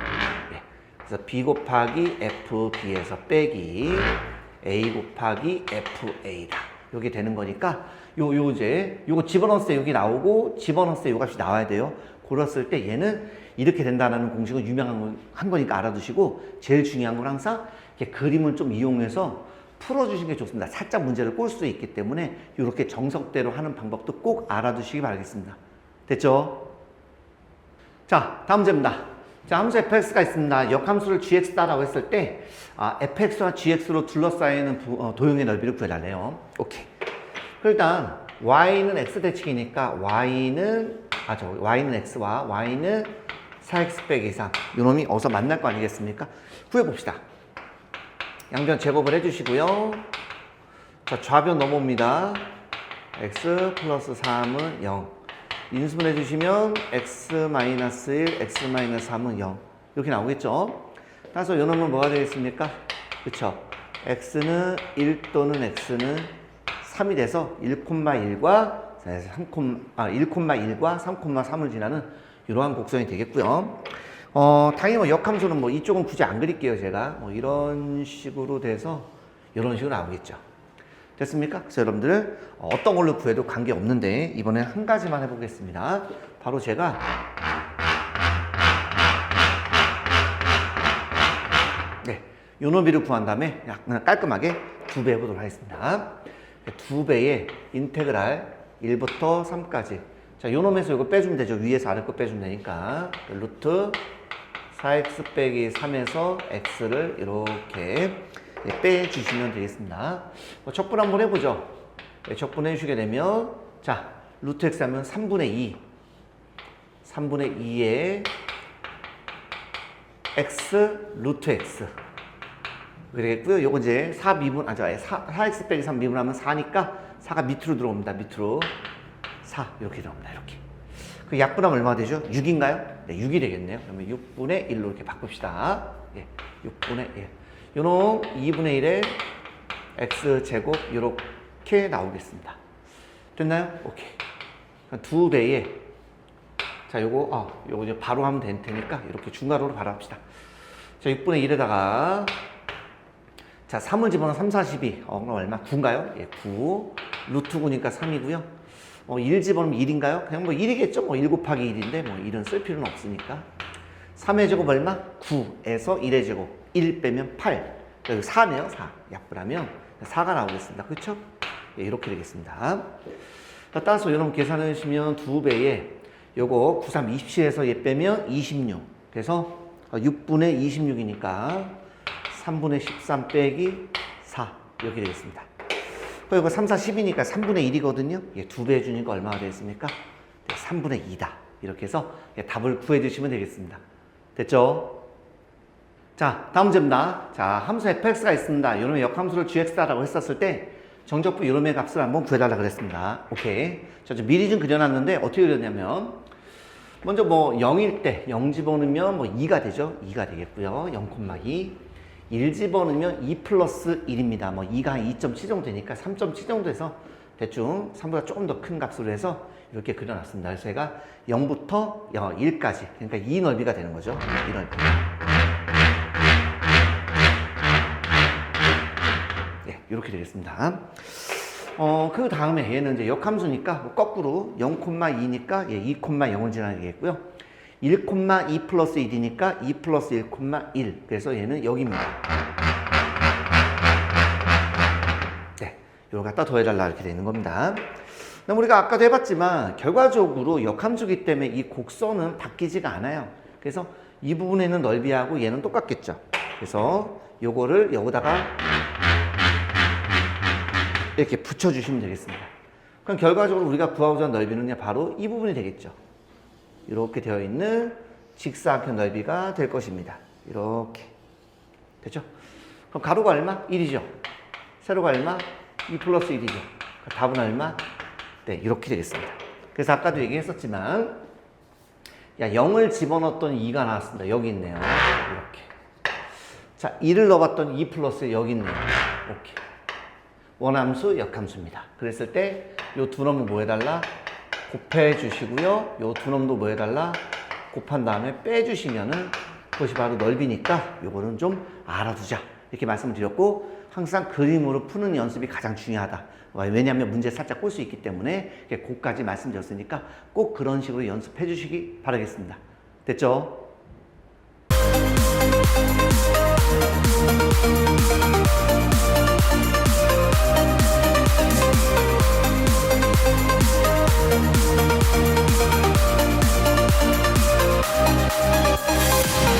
S1: 예. 그래서 b 곱하기 fb에서 빼기 a 곱하기 fa다. 이게 되는 거니까 요거 집어넣었을 때 여기 나오고 집어넣었을 때 요 값이 나와야 돼요. 그랬을 때 얘는 이렇게 된다는 공식은 유명한 거니까 알아두시고, 제일 중요한 건 항상 이렇게 그림을 좀 이용해서 풀어주시는 게 좋습니다. 살짝 문제를 꼴 수 있기 때문에 이렇게 정석대로 하는 방법도 꼭 알아두시기 바라겠습니다. 됐죠? 자, 다음 문제입니다. 자, 함수 fx가 있습니다. 역함수를 gx다라고 했을 때 fx와 gx로 둘러싸이는 도형의 넓이를 구해달래요. 오케이. 일단 y는 x 대칭이니까 y는 x와 y는 4x 빼기 3. 요놈이 어디서 만날 거 아니겠습니까? 구해봅시다. 양변 제곱을 해주시고요. 자, 좌변 넘어옵니다. x 플러스 3은 0. 인수분 해주시면 x-1, x-3은 0. 이렇게 나오겠죠? 따라서 요 놈은 뭐가 되겠습니까? 그쵸? x는 1 또는 x는 3이 돼서 1,1과 1,1과 3,3을 지나는 이러한 곡선이 되겠고요. 당연히 뭐 역함수는 뭐 이쪽은 굳이 안 그릴게요, 제가. 뭐 이런 식으로 돼서 이런 식으로 나오겠죠. 됐습니까? 그래서 여러분들 어떤 걸로 구해도 관계 없는데 이번에 한 가지만 해보겠습니다. 바로 제가 요 놈비를 구한 다음에 그냥 깔끔하게 2배 해보도록 하겠습니다. 2배의 인테그랄 1부터 3까지. 자, 요 놈에서 이거 빼주면 되죠. 위에서 아래 거 빼주면 되니까. 루트 4x 빼기 3에서 x를 이렇게 빼주시면 되겠습니다. 적분 한번 해보죠. 적분해 주시게 되면, 자, 루트 x 하면 3분의 2. 3분의 2에 x, 루트 x. 그러겠고요. 요거 이제 4x 빼기 3 미분하면 4니까 4가 밑으로 들어옵니다. 밑으로. 4. 이렇게 들어옵니다. 이렇게. 그 약분하면 얼마가 되죠? 6인가요? 네, 6이 되겠네요. 그러면 6분의 1로 이렇게 바꿉시다. 예, 6분의 1. 요놈 2분의 1에 x제곱 이렇게 나오겠습니다. 됐나요? 오케이. 2배에 자, 요거 이제 바로 하면 될 테니까 이렇게 중괄호로 바로 합시다. 자, 6분의 1에다가 자, 3을 집어넣으면 3, 4, 12. 그럼 얼마? 9인가요? 예, 9. 루트 9니까 3이고요. 1 집어넣으면 1인가요? 그냥 뭐 1이겠죠? 뭐 1 곱하기 1인데 뭐 1은 쓸 필요는 없으니까. 3의 제곱 얼마? 9에서 1의 제곱. 1 빼면 8. 여기 4네요, 4. 약분하면 4가 나오겠습니다. 그렇죠? 예, 이렇게 되겠습니다. 따라서 여러분 계산해 주시면 2배에 요거 9, 3, 27에서 얘 빼면 26. 그래서 6분의 26이니까 3분의 13 빼기 4 이렇게 되겠습니다. 이거 3, 4, 10이니까 3분의 1이거든요. 예, 2배 해주니까 얼마가 되겠습니까? 네, 3분의 2다. 이렇게 해서 답을 구해주시면 되겠습니다. 됐죠? 자, 다음 문제입니다. 자, 함수 fx가 있습니다. 이놈의 역함수를 gx다라고 했었을 때 정적분 이놈의 값을 한번 구해달라 그랬습니다. 오케이. 자, 미리 좀 그려놨는데 어떻게 그렸냐면 먼저 뭐 0일 때 0 집어넣으면 뭐 2가 되죠. 2가 되겠고요. 0,2. 1 집어넣으면 2 플러스 1입니다. 뭐 2가 한 2.7 정도 되니까 3.7 정도 해서 대충 3보다 조금 더 큰 값으로 해서 이렇게 그려놨습니다. 그래서 제가 0부터 1까지, 그러니까 2 넓이가 되는 거죠. 2 넓이. 네, 이렇게 되겠습니다. 그 다음에 얘는 이제 역함수니까 뭐 거꾸로 0,2니까 2,0을 지나야 되겠고요. 1,2 플러스 1이니까 2 플러스 1,1. 그래서 얘는 여기입니다. 네, 이걸 갖다 더해달라 이렇게 되는 겁니다. 그럼 우리가 아까도 해봤지만 결과적으로 역함수기 때문에 이 곡선은 바뀌지가 않아요. 그래서 이 부분에 있는 넓이하고 얘는 똑같겠죠. 그래서 요거를 여기다가 이렇게 붙여주시면 되겠습니다. 그럼 결과적으로 우리가 구하고자 하는 넓이는 바로 이 부분이 되겠죠. 이렇게 되어 있는 직사각형 넓이가 될 것입니다. 이렇게. 됐죠? 그럼 가로가 얼마? 1이죠. 세로가 얼마? 2 플러스 1이죠. 답은 얼마? 네, 이렇게 되겠습니다. 그래서 아까도 얘기했었지만, 야, 0을 집어넣었더니 2가 나왔습니다. 여기 있네요. 이렇게. 자, 2를 넣어봤더니 2 플러스 여기 있네요. 이렇게. 원함수, 역함수입니다. 그랬을 때, 요 두 놈을 뭐 해달라? 곱해 주시고요. 요 두 놈도 뭐 해달라? 곱한 다음에 빼주시면은 그것이 바로 넓이니까 요거는 좀 알아두자. 이렇게 말씀을 드렸고, 항상 그림으로 푸는 연습이 가장 중요하다. 왜냐하면 문제 살짝 꼴 수 있기 때문에 그까지 말씀드렸으니까 꼭 그런 식으로 연습해 주시기 바라겠습니다. 됐죠?